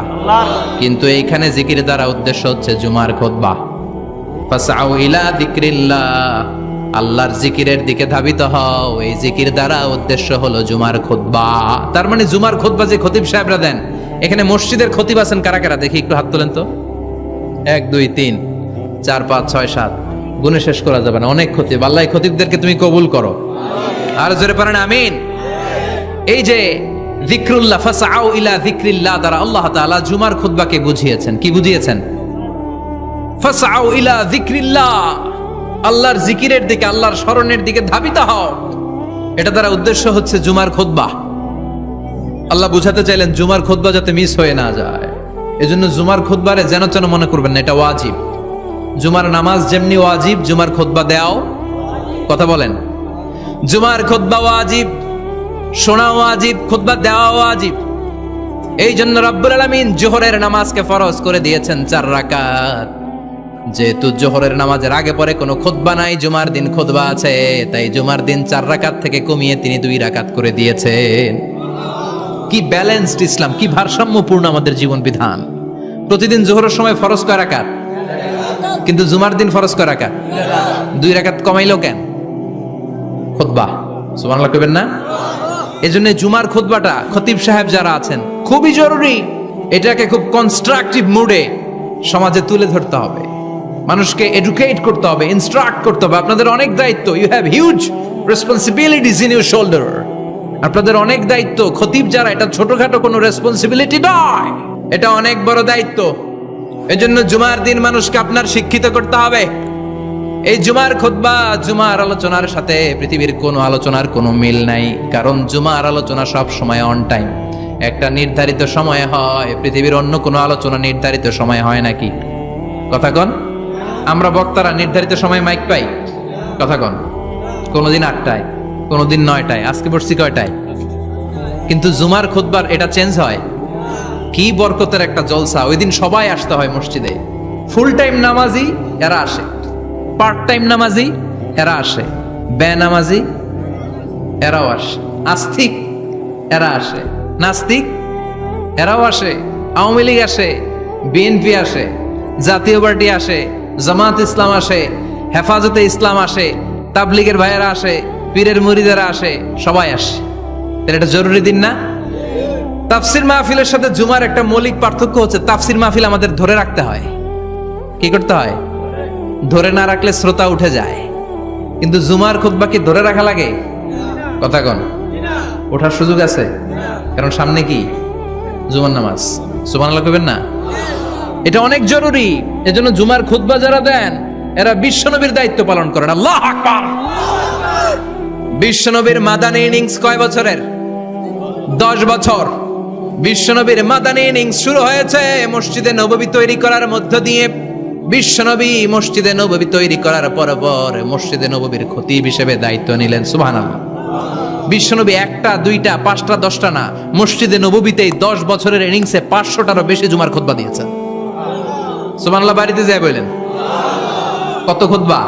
কিন্তু এইখানে জিকির দ্বারা উদ্দেশ্য হচ্ছে জুমার খুতবা। ফাসআউ ইলা যিকরিল্লাহ, আল্লাহর জিকিরের দিকে ধাবিত হও, এই জিকির দ্বারা উদ্দেশ্য হলো জুমার খুতবা। তার মানে জুমার খুতবা যে খতিব সাহেবরা দেন, এখানে মসজিদের খতিব আছেন কারা কারা? দেখি একটু হাত তোলেন তো। 1 2 3 4 5 6 7, গুণে শেষ করা যাবে না, অনেক খতিব। আল্লাহ খতিবদেরকে তুমি কবুল করো। আর জোরে পড়েন আমিন। এই যে যিকরুল্লাহ, ফাসআউ ইলা যিকরিল্লাহ দ্বারা আল্লাহ তাআলা জুমার খুতবাকে বুঝিয়েছেন। কি বুঝিয়েছেন? ফাসআউ ইলা যিকরিল্লাহ, আল্লাহর জিকিরের দিকে, আল্লাহর স্মরণের দিকে ধাবিত হও। এটা দ্বারা উদ্দেশ্য হচ্ছে জুমার খুতবা। আল্লাহ বুঝাতে চাইলেন জুমার খুতবা যাতে মিস হয়ে না যায়, এজন্য জুমার খুতবারে যেন তেন মনে করবেন না, এটা ওয়াজিব। জুমার নামাজ যেমনি ওয়াজিব, জুমার খুতবা দেওয়াও, কথা বলেন, জুমার খুতবা ওয়াজিব, শোনা ওয়াজিব, খুতবা দেওয়া ওয়াজিব। এই জন্য রব্বুল আলামিন জোহরের নামাজকে ফরজ করে দিয়েছেন 4 রাকাত। যেহেতু জোহরের নামাজের আগে পরে কোনো খুতবা নাই, জুমার দিন খুতবা আছে, তাই জুমার দিন 4 রাকাত থেকে কমিয়ে তিনি 2 রাকাত করে দিয়েছেন। কি ব্যালেন্সড ইসলাম, কি ভারসাম্যপূর্ণ আমাদের জীবন বিধান। প্রতিদিন জোহরের সময় ফরজ কয় রাকাত, কিন্তু জুমার দিন ফরজ কয় রাকাত? 2 রাকাত কমাইলো কেন? খুতবা। সুবহানাল্লাহ কইবেন না? এজন্য জুমার খুতবাটা খতিব সাহেব যারা আছেন খুবই জরুরি। এটাকে খুব কনস্ট্রাকটিভ মুডে সমাজে তুলে ধরতে হবে, মানুষকে এডুকেট করতে হবে, ইনস্ট্রাক্ট করতে হবে। আপনাদের অনেক দায়িত্ব, you have huge responsibilities in your shoulder. আপনাদের অনেক দায়িত্ব। খতিব যারা, এটা ছোটখাটো কোনো রেসপন্সিবিলিটি নয়, এটা অনেক বড় দায়িত্ব। এজন্য জুমার দিন মানুষকে আপনার শিক্ষিত করতে হবে। এই জুমার খুতবা, জুমার আলোচনার সাথে পৃথিবীর কোনো আলোচনার কোনো মিল নাই, কারণ জুমার আলোচনা সব সময় অন টাইম, একটা নির্ধারিত সময়ে হয়। পৃথিবীর অন্য কোনো আলোচনা নির্ধারিত সময় হয় নাকি? কথা কন। আমরা বক্তারা নির্ধারিত সময় মাইক পাই? কথা কন। কোনোদিন 8টায়, কোনোদিন 9টায়, আজকে বসছি কয়টায়? কিন্তু জুমার খুতবার এটা চেঞ্জ হয়। কি বরকতের একটা জলসা! ওই দিন সবাই আসতে হয় মসজিদে। ফুল টাইম নামাজি এরা আসে, পার্ট টাইম নামাজি এরা আসে, বেনামাজি এরাও আসে, আস্তিক এরা আসে, নাস্তিক এরাও আসে, আওয়ামী লীগ আসে, বিএনপি আসে, জাতীয় পার্টি আসে, জামাত ইসলাম আসে, হেফাজতে ইসলাম আসে, তাবলিগের ভাইয়েরা আসে, পীরের মুরিদেরা আসে, সবাই আসে। এটা জরুরি দিন না? তাফসির মাহফিলের সাথে জুমার একটা মৌলিক পার্থক্য হচ্ছে, তাফসির মাহফিল আমাদের ধরে রাখতে হয়। কি করতে হয়? ধরে না রাখলে শ্রোতা উঠে যায়। কিন্তু জুমার খুতবা কি ধরে রাখা লাগে? কথা কন। ওঠার সুযোগ আছে, কারণ সামনে কি জুমার নামাজ। সুবহানাল্লাহ কইবেন না? এটা অনেক জরুরি। এজন্য জুমার খুতবা যারা দেন এরা বিশ্বনবীর দায়িত্ব পালন করেন। আল্লাহু আকবার। বিশ্বনবীর মাদানী ইনিংস কয় বছরের? 10 বছর। বিশ্বনবীর মাদানী ইনিংস শুরু হয়েছে মসজিদে নববী তৈরি করার মধ্য দিয়ে। বিশ্বনবী মসজিদে নববী তৈরি করার পর মসজিদে নববীর খতিব হিসেবে দায়িত্ব নিলেন। সুবহানাল্লাহ। বিশ্বনবী 1টা 2টা 5টা 10টা না, মসজিদে নববীতেই 10 বছরের ইনিংসে 500টারও বেশি জুমার খুতবা দিয়েছেন। সুবহানাল্লাহ। বাড়িতে যায় বলেন কত খুতবা?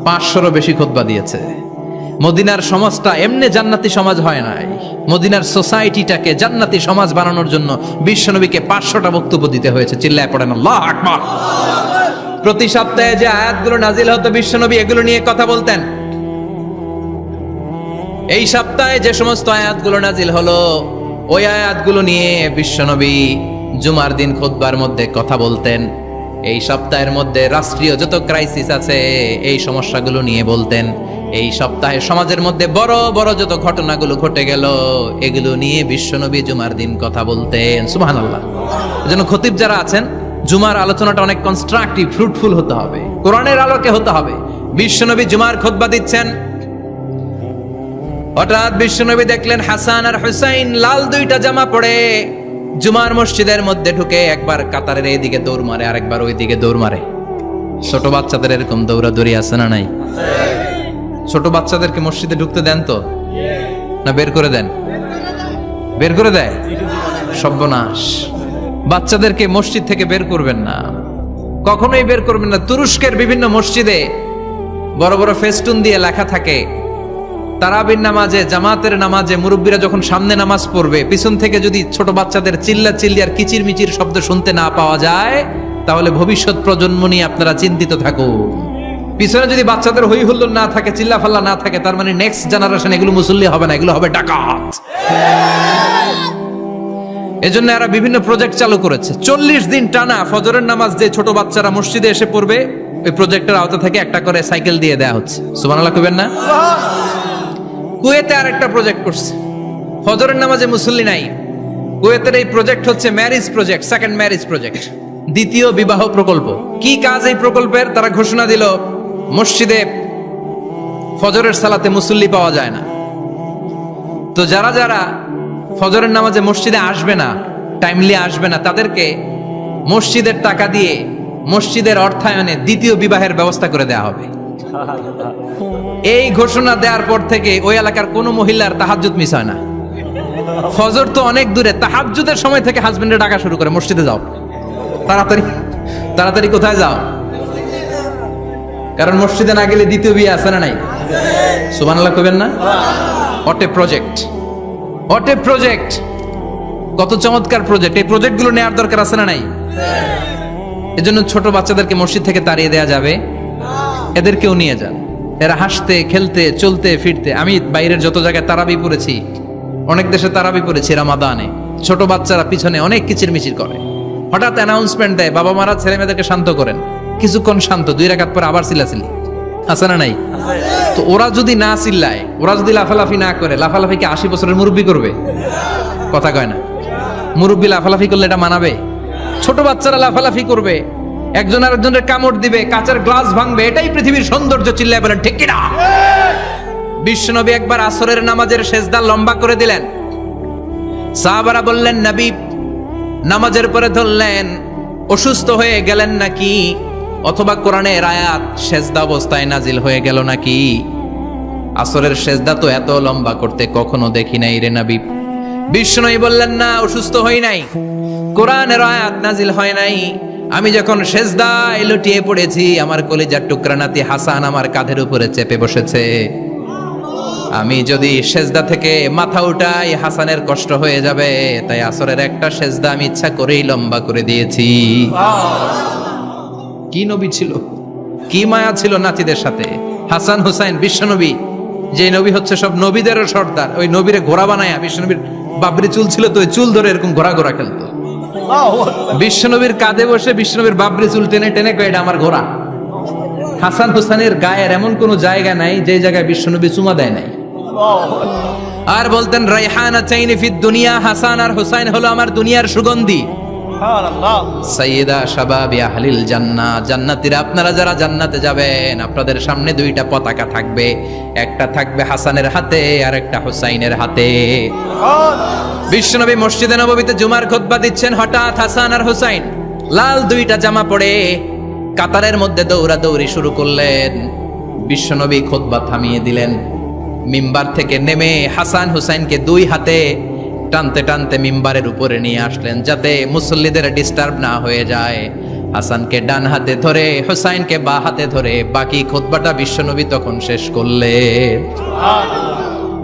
500রও বেশি খুতবা দিয়েছে। মদিনার সমাজটা এমনি জান্নাতি সমাজ হয় নাই। মদিনার সোসাইটিটাকে জান্নাতি সমাজ বানানোর জন্য বিশ্বনবীকে 500টা বক্তব্য দিতে হয়েছে। চিল্লায় পড়েন আল্লাহু আকবার। প্রতি সপ্তাহে যে আয়াতগুলো নাজিল হতো বিশ্বনবী এগুলো নিয়ে কথা বলতেন। এই সপ্তাহে যে সমস্ত আয়াতগুলো নাজিল হলো ওই আয়াতগুলো নিয়ে বিশ্বনবী জুমার দিন খুতবার মধ্যে কথা বলতেন। এই সপ্তাহের মধ্যে রাষ্ট্রীয় যত ক্রাইসিস আছে এই সমস্যাগুলো নিয়ে বলতেন। এই সপ্তাহে সমাজের মধ্যে বড় বড় যত ঘটনাগুলো ঘটে গেল এগুলো নিয়ে বিশ্বনবী জুমার দিন কথা বলতেন। সুবহানাল্লাহ। এজন্য খতিব যারা আছেন জুমার আলোচনাটা অনেক কনস্ট্রাকটিভ, ফ্রুটফুল হতে হবে, কোরআনের আলোকে হতে হবে। বিশ্বনবী জুমার খুতবা দিচ্ছেন, হঠাৎ বিশ্বনবী দেখলেন হাসান আর হুসাইন লাল 2টা জামা পরে জুমার মসজিদের মধ্যে ঢুকে একবার কাতারের এইদিকে দৌড় মারে, আরেকবার ওইদিকে দৌড় মারে। ছোট বাচ্চাদের এরকম দৌড়াদৌড়ি আছে না নাই? ছোট বাচ্চাদেরকে মসজিদে ঢুকতে দেন তো না বের করে দেন? বের করে দেয়। সর্বনাশ। বাচ্চাদেরকে মসজিদ থেকে বের করবেন না, কখনোই বের করবেন না। তুরস্কের বিভিন্ন মসজিদে বড় বড় ফেস্টুন দিয়ে লেখা থাকে তারাবির নামাজে, জামাতের নামাজে মুরব্বীরা যখন সামনে নামাজ পড়বে পিছন থেকে যদি ছোট বাচ্চাদের চিল্লা চিল্লি আর কিচির মিচির শব্দ শুনতে না পাওয়া যায় তাহলে ভবিষ্যৎ প্রজন্ম নিয়ে আপনারা চিন্তিত থাকুন। পিছনে যদি বাচ্চাদের হই হুল্লোড় না থাকে, চিল্লা ফাল্লা না থাকে, তার মানে নেক্সট জেনারেশন এগুলো মুসল্লি হবে না, এগুলো হবে ডাকাত। এজন্য এরা বিভিন্ন প্রজেক্ট চালু করেছে। 40 দিন টানা ফজরের নামাজ যে ছোট বাচ্চারা মসজিদে এসে পড়বে ওই প্রজেক্টের আওতা থেকে একটা করে সাইকেল দিয়ে দেয়া হচ্ছে। সুবহানাল্লাহ কইবেন না? কুয়েতে আরেকটা প্রজেক্ট করছে, ফজরের নামাজে মুসল্লি নাই। কুয়েতের এই প্রজেক্ট হচ্ছে marriage project, second marriage project, দ্বিতীয় বিবাহ প্রকল্প। কি কাজ এই প্রকল্পের? তারা ঘোষণা দিল মসজিদে ফজরের সালাতে মুসল্লি পাওয়া যায় না, তো যারা যারা ফজরের নামাজে মসজিদে আসবে না, টাইমলি আসবে না, তাদেরকে মসজিদের টাকা দিয়ে মসজিদের অর্থায়নে দ্বিতীয় বিবাহের ব্যবস্থা করে দেওয়া হবে। এই ঘোষণা দেওয়ার পর থেকে ওই এলাকার কোনো মহিলার তাহাজ্জুদ মিস হয় না। ফজর তো অনেক দূরে, তাহাজ্জুদের সময় থেকে হাজবেন্ডে ডাকা শুরু করে মসজিদে যাও, তাড়াতাড়ি তাড়াতাড়ি কোথায় যাও, কারণ মসজিদে না গেলে দ্বিতীয় বিয়ে আছে না নাই? সুবহানাল্লাহ কইবেন না? What a project, what a project, কত চমৎকার প্রজেক্ট। এই প্রজেক্টগুলো নেওয়ার দরকার আছে না নাই? এজন্য ছোট বাচ্চাদেরকে মসজিদ থেকে তাড়িয়ে দেওয়া যাবে, এদেরকেও নিয়ে যান। এরা হাসতে খেলতে চলতে ফিরতে। আমি বাইরের যত জায়গায় তারাবি পড়েছি, অনেক দেশে তারাবি পড়েছি রামাদানে, ছোট বাচ্চারা পিছনে অনেক কিচিরমিচির করে। হঠাৎ অ্যানাউন্সমেন্ট দেয়, বাবা মারা ছেলে মেয়েদেরকে শান্ত করেন। কিছুক্ষণ শান্ত, 2 রাকাত পরে আবার চিল্লাচিল্লি, আছে না নাই? তো ওরা যদি না চিল্লায়, ওরা যদি লাফালাফি না করে, লাফালাফি কি 80 বছরের মুরব্বি করবে? কথা কয় না। মুরব্বি লাফালাফি করলে এটা মানাবে? ছোট বাচ্চারা লাফালাফি করবে, একজন আরেকজনের কামড় দিবে, কাঁচের গ্লাস ভাঙবে, এটাই পৃথিবীর সৌন্দর্য। চিল্লায় বলেন ঠিক কিনা? বিশ্বনবী একবার আসরের নামাজের সেজদা লম্বা করে দিলেন। সাহাবারা বললেন, নবী নামাজের পরে ধরলেন, অসুস্থ হয়ে গেলেন নাকি? অথবা কোরআনের আয়াত সেজদা অবস্থায় নাজিল হয়ে গেল নাকি? আসরের সেজদা তো এত লম্বা করতে কখনো দেখি নাই রে নবী। বিশ্বনবী বললেন, না, অসুস্থ হই নাই, কোরআনের আয়াত নাজিল হয় নাই। আমি যখন সেজদায় লুটিয়ে পড়েছি, আমার কলিজার টুকরা নাতি হাসান আমার কাঁধের উপরে চেপে বসেছে। আমি যদি সেজদা থেকে মাথা উঠাই, হাসানের কষ্ট হয়ে যাবে, তাই আসরের একটা সেজদা আমি ইচ্ছা করেই লম্বা করে দিয়েছি। কি নবী ছিল, কি মায়া ছিল নাতিদের সাথে। হাসান হুসাইন বিশ্বনবী, যে নবী হচ্ছে সব নবীদেরও সর্দার, ওই নবীরে ঘোড়া বানায়া, বিশ্বনবীর বাবরি চুল ছিল তো ওই চুল ধরে এরকম ঘোড়া ঘোড়া খেলতো। বিশ্বনবীর কাঁধে বসে বিশ্বনবীর বাবরি চুল টেনে টেনে কয়, এটা আমার ঘোড়া। হাসান হুসাইনের গায়ের এমন কোন জায়গা নাই যে জায়গায় বিশ্বনবী চুমা দেয় নাই। আর বলতেন, রাইহানা চাইনি ফিদ দুনিয়া, হাসান আর হুসাইন হলো আমার দুনিয়ার সুগন্ধি। সাইয়্যিদা শাবাবি আহলিল জান্নাহ, জান্নাতীরা আপনারা যারা জান্নাতে যাবেন, আপনাদের সামনে 2টা পতাকা থাকবে, একটা থাকবে হাসানের হাতে আর একটা হুসাইনের হাতে। বিশ্বনবী মসজিদে নববীতে জুমার খুতবা দিচ্ছেন, হঠাৎ হাসান আর হুসাইন লাল 2টা জামা পরে কাতারের মধ্যে দৌড়াদৌড়ি শুরু করলেন। বিশ্বনবী খুতবা থামিয়ে দিলেন, মিম্বার থেকে নেমে হাসান হুসাইনকে 2 হাতে টানতে টানতে মিম্বারের উপরে নিয়ে আসলেন, যাতে মুসল্লিদের ডিস্টার্ব না হয়ে যায়। হাসানকে ডান হাতে ধরে, হুসাইনকে বাঁ হাতে ধরে বাকি খুতবাটা বিশ্বনবী তখন শেষ করলেন।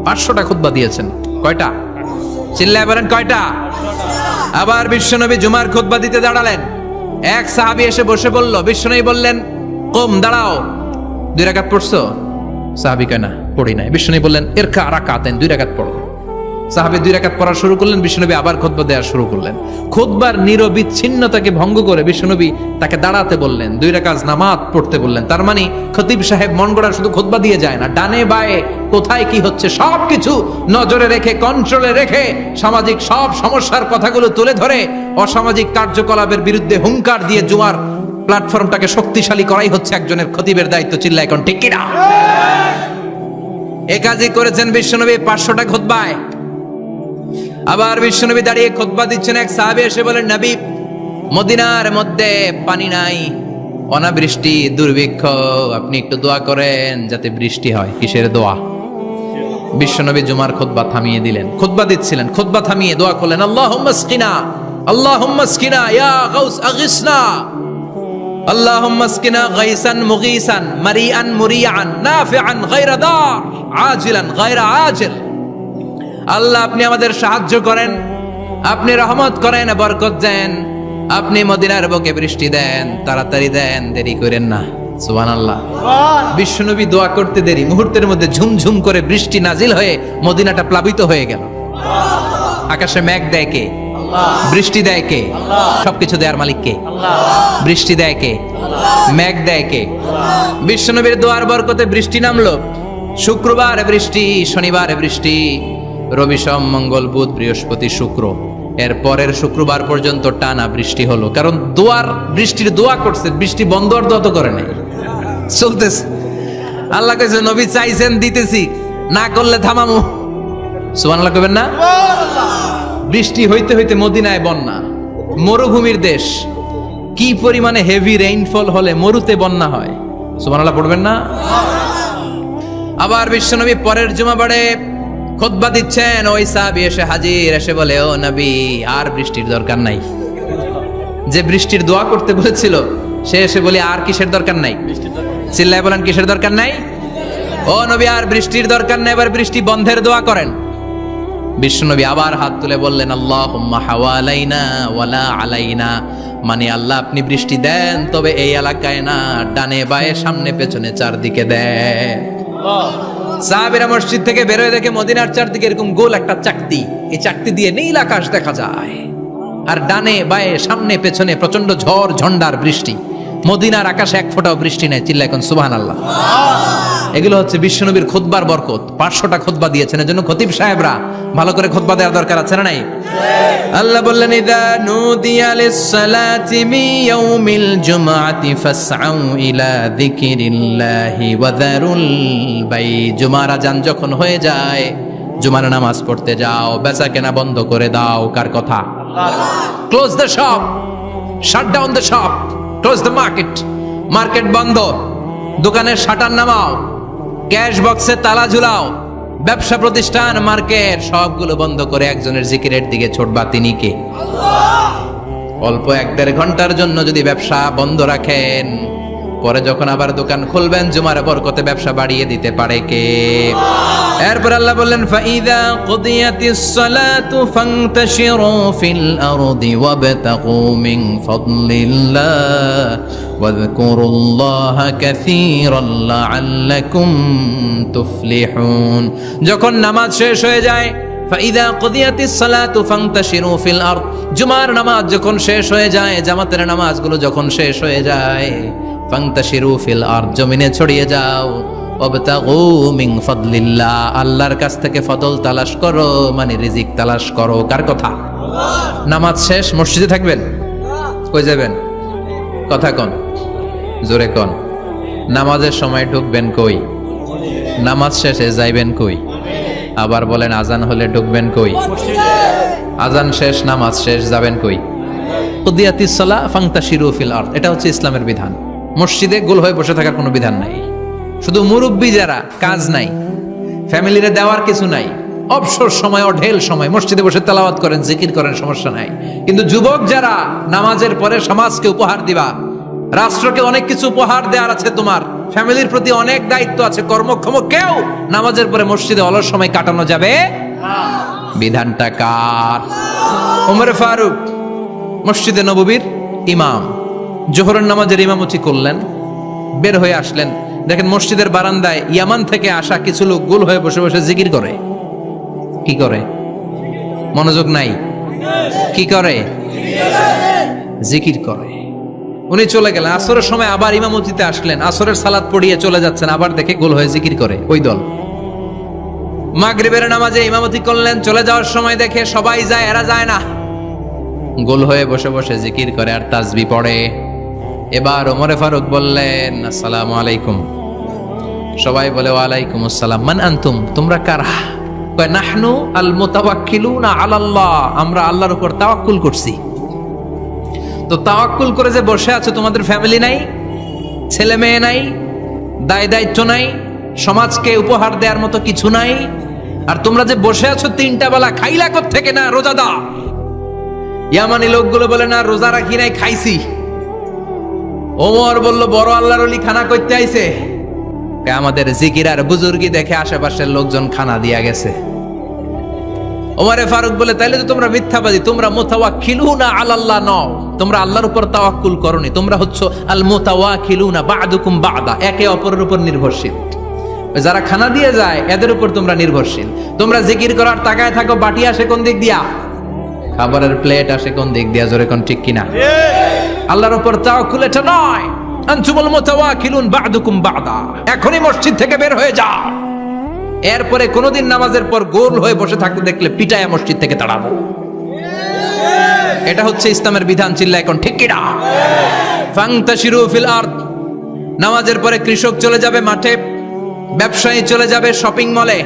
500টা খুতবা দিয়েছেন। কয়টা? চিল্লায় বলেন কয়টা? আবার বিশ্বনবী জুমার খুতবা দিতে দাঁড়ালেন। এক সাহাবী এসে বসে বলল, বিশ্বনবী বললেন, কম, দাঁড়াও, 2 রাকাত পড়ছো? সাহাবী কয়, না, পড়ি নাই। বিশ্বনবী বললেন, ইরকা রাকাতাইন, 2 রাকাত পড়ো। সাহাবী 2 রাকাত পড়া শুরু করলেন, বিশ্বনবী আবার খুতবা দেওয়া শুরু করলেন। খুতবার নিরবিচ্ছিন্নতাকে ভঙ্গ করে বিশ্বনবী তাকে দাঁড়াতে বললেন, 2 রাকাত নামাজ পড়তে বললেন। তার মানে খতিব সাহেব মন গড়া শুধু খুতবা দিয়ে যায় না, ডানে বায়ে কোথায় কি হচ্ছে সবকিছু নজরে রেখে, কন্ট্রোলে রেখে, সামাজিক সব সমস্যার কথাগুলো তুলে ধরে অসামাজিক কার্যকলাপের বিরুদ্ধে হুঙ্কার দিয়ে জুমার প্ল্যাটফর্মটাকে শক্তিশালী করাই হচ্ছে একজনের খতিবের দায়িত্ব। চিল্লা এখন ঠিক কিনা? এ কাজই করেছেন বিশ্বনবী 500টা খুতবায়। আবার বিশ্বনবী দাঁড়িয়ে খুতবা দিচ্ছেন, এক সাহাবী এসে বলেন, নবী, মদিনার মধ্যে পানি নাই, অনাবৃষ্টি, দুর্ভিক্ষ, আপনি একটু দোয়া করেন যাতে বৃষ্টি হয়। কিসের দোয়া? বিশ্বনবী জুমার খুতবা থামিয়ে দিলেন, খুতবা দিচ্ছিলেন, খুতবা থামিয়ে দোয়া করলেন, আল্লাহুম্মা স্কিনা, আল্লাহুম্মা স্কিনা ইয়া গাউস আগিসনা, আল্লাহুম্মা স্কিনা গাইসান মুগীসান মারিআন মুরিআন নাফিআন গায়রা দার আজিলান গায়রা আজিল। আল্লাহ, আপনি আমাদের সাহায্য করেন, আপনি রহমত করেন, বরকত দেন, আপনি মদিনার বুকে বৃষ্টি দেন, তাড়াতাড়ি দেন, দেরি করেন না। সুবহানাল্লাহ। বিশ্বনবী দোয়া করতে দেরি, মুহূর্তের মধ্যে ঝুমঝুম করে বৃষ্টি নাজিল হয়ে মদিনাটা প্লাবিত হয়ে গেল। আকাশে মেঘ দেয় কে? বৃষ্টি দেয় কে? সবকিছু দেয়ার মালিক কে? বৃষ্টি দেয় কে? মেঘ দেয় কে? বিশ্বনবীর দোয়ার বরকতে বৃষ্টি নামলো। শুক্রবার বৃষ্টি, শনিবার বৃষ্টি, রবি সোম মঙ্গল বুধ বৃহস্পতি শুক্র, এর পরের শুক্রবার পর্যন্ত টানা বৃষ্টি হলো। কারণ বৃষ্টির দোয়া করছে, বৃষ্টি বন্ধ আর দোয়া তো করে নাই, চলতেছে। আল্লাহ কইছে, নবী চাইছেন দিতেছি, না করলে থামামু। সুবহানাল্লাহ কইবেন না? বৃষ্টি হইতে হইতে মদিনায় বন্যা, মরুভূমির দেশ, কি পরিমাণে হেভি রেইনফল হলে মরুতে বন্যা হয়। সুবহানাল্লাহ পড়বেন না? আবার বিশ্বনবী পরের জুমাবারে খুতবা দিচ্ছেন, ওই সাহাবী এসে হাজির, এসে বলে, ও নবী, আর বৃষ্টির দরকার নাই। যে বৃষ্টির দোয়া করতে বলেছিল সে এসে বলে, আর কিসের দরকার নাই? চিল্লায় বলেন, কিসের দরকার নাই? ও নবী, আর বৃষ্টির দরকার নাই, এবার বৃষ্টি বন্ধের দোয়া করেন। বিশ্বনবী আবার হাত তুলে বললেন, আল্লাহুম্মা হাওয়ালাইনা ওয়ালা আলাইনা মানে আল্লাহ আপনি বৃষ্টি দেন, তবে এই এলাকায় না, ডানে বায়ে সামনে পেছনে চারদিকে দেন। সাহাবীরা মসজিদ থেকে বের হয়ে দেখে মদিনার চারদিকে এরকম গোল একটা চাকতি, এই চাকতি দিয়ে নীল আকাশ দেখা যায়, আর ডানে বায়ে সামনে পেছনে প্রচন্ড ঝড় ঝন্ডার বৃষ্টি। মদিনার আকাশে এক ফোঁটাও বৃষ্টি নেই। চিল্লা এখন সুবহানাল্লাহ। এগুলো হচ্ছে বিশ্বনবীর খুতবার বরকত। 500টা খুতবা দিয়েছেন, এজন্য খতিব সাহেবরা ভালো করে খুতবা দেওয়ার দরকার আছে না নাই? আল্লাহ বললেন, ইযা নুদিয়া লিস-সালাতি মিন ইয়াউমিল জুমআতি ফাসআউ ইলা যিকিরিল্লাহি ওয়া যারুল বাই। জুমার আযান যখন হয়ে যায়, জুমার নামাজ পড়তে যাও, বেচা কেনা বন্ধ করে দাও। কার কথা? আল্লাহর। Close the shop, shut down the shop, close the market. Market বন্ধ, দোকানের শাটার নামাও, ক্যাশ বক্সে তালা ঝুলাও, ব্যবসা প্রতিষ্ঠান, মার্কেট সবগুলো বন্ধ করে একজনের জিকিরের দিকে ছোটবা। তিনি কে? আল্লাহ। অল্প 1-1.5 ঘন্টার জন্য যদি ব্যবসা বন্ধ রাখেন, পরে যখন আবার দোকান খুলবেন, জুমার বরকতে ব্যবসা বাড়িয়ে দিতে পারে কে? এরপর আল্লাহ বললেন, ফাইদা কুদিয়াতিস সালাতু ফান্তাশিরু ফিল আরদি ওয়াবতাগু মিন ফাদলিল্লাহ ওয়াযকুরুল্লাহা কাসীরান লাআল্লাকুম তুফলিহুন। যখন নামাজ শেষ হয়ে যায়, ফাইদা কুদিয়াতিস সালাতু ফান্তাশিরু ফিল আরদ, জুমার নামাজ যখন শেষ হয়ে যায়, জামাতের নামাজগুলো যখন শেষ হয়ে যায়, ফান্তাশিরু ফিল আরদ, জমিনে ছড়িয়ে যাও, ওয়াবতাগু মিন ফাদলিল্লাহ, আল্লাহর কাছ থেকে ফদল তালাশ করো, মানে রিজিক তালাশ করো। কার কথা? আল্লাহ। নামাজ শেষ মসজিদে থাকবেন? কই যাবেন? কথা কোন, জোরে কোন। নামাজের সময় ঢুকবেন কই? নামাজ শেষে যাইবেন কই? আবার বলেন, আজান হলে ঢুকবেন কই? আজান শেষ, নামাজ শেষ, যাবেন কই? কুদিয়াতিস সালাহ ফান্তাশিরু ফিল আরদ, এটা হচ্ছে ইসলামের বিধান। মসজিদে গোল হয়ে বসে থাকার কোনো বিধান নাই। শুধু মুরব্বী যারা, কাজ নাই, ফ্যামিলিরে দেওয়ার কিছু নাই, অবসর সময়, অঢেল সময় মসজিদে বসে তেলাওয়াত করেন, জিকির করেন, সমস্যা নাই। কিন্তু যুবক যারা, নামাজের পরে সমাজকে উপহার দিবা, রাষ্ট্রকে অনেক কিছু উপহার দেওয়ার আছে, তোমার ফ্যামিলির প্রতি অনেক দায়িত্ব আছে, কর্মক্ষম কেউ নামাজের পরে মসজিদে অলস সময় কাটানো যাবে না। বিধানটা কার? ওমর ফারুক মসজিদে নববীর ইমাম, জোহরের নামাজের ইমামতি করলেন, বের হয়ে আসলেন, দেখেন মসজিদের বারান্দায় ইয়ামান থেকে আসা কিছু লোক গোল হয়ে বসে বসে জিকির করে। কি করে? মনোযোগ নাই। কি করে? জিকির করে। উনি চলে গেলেন, আসরের সময় আবার ইমামতিতে আসলেন, আসরের সালাত পড়িয়ে চলে যাচ্ছেন, আবার দেখে গোল হয়ে জিকির করে ওই দল। মাগরিবের নামাজে ইমামতি করলেন, চলে যাওয়ার সময় দেখে সবাই যায়, এরা যায় না, গোল হয়ে বসে বসে জিকির করে আর তাসবিহ পড়ে। এবার ওমরে ফারুক বললেন, আসসালামু আলাইকুম। সবাই বলে, ওয়ালাইকুম আসসালাম। মান আনতুম, তোমরা কারা? কয়, নাহনু আল মুতাওয়াক্কিলুনা আলাল্লাহ, আমরা আল্লাহর উপর তাওয়াক্কুল করছি। তো তাওয়াক্কুল করে যে বসে আছো, তোমাদের ফ্যামিলি নাই, ছেলে মেয়ে নাই, দায় দায়িত্ব নাই, সমাজকে উপহার দেওয়ার মতো কিছু নাই, আর তোমরা যে বসে আছো 3টা বেলা, খাইলা কোত্থেকে? না রোজাদা। ইয়ামানি লোকগুলো বলে, না রোজা রাখি নাই, খাইছি। ওমর বলল, বড় আল্লাহর ওলি খানা করতে আইছে। আমাদের জিকির আর বুজুর্গি দেখে আশেপাশের লোকজন খানা দিয়া গেছে। ওমরে ফারুক বলে, তাইলে তো তোমরা মিথ্যাবাদী, তোমরা মুতাওয়াক্কিলুনা আলাল্লাহ নও, তোমরা আল্লাহর উপর তাওয়াক্কুল করনি, তোমরা হচ্ছে আল মুতাওয়াক্কিলুনা বা'দুকুম বা'দা, একে অপরের উপর নির্ভরশীল। যারা খানা দিয়ে যায় এদের উপর তোমরা নির্ভরশীল। তোমরা জিকির করার তাকায় থাকো, বাটি আসে কোন দিক দিয়া, খাবারের প্লেট আসে কোন দিক দিয়া, জোরে কোন ঠিক কিনা? আল্লাহর উপর তাওয়াক্কুল এটা নয়। আনতুমুল মুতাওয়াক্কিলুন বা'দুকুম বা'দা, এখনই মসজিদ থেকে বের হয়ে যাও। এরপরে কোনদিন নামাজের পর গোল হয়ে বসে থাকতে দেখলে পিটায়া মসজিদ থেকে তাড়াবো। এটা হচ্ছে ইসলামের বিধান। চিল্লা এখন ঠিক কিনা? ফান্তাশিরু ফিল আরদ, নামাজের পরে কৃষক চলে যাবে মাঠে, ব্যবসায়ী চলে যাবে শপিং মলে,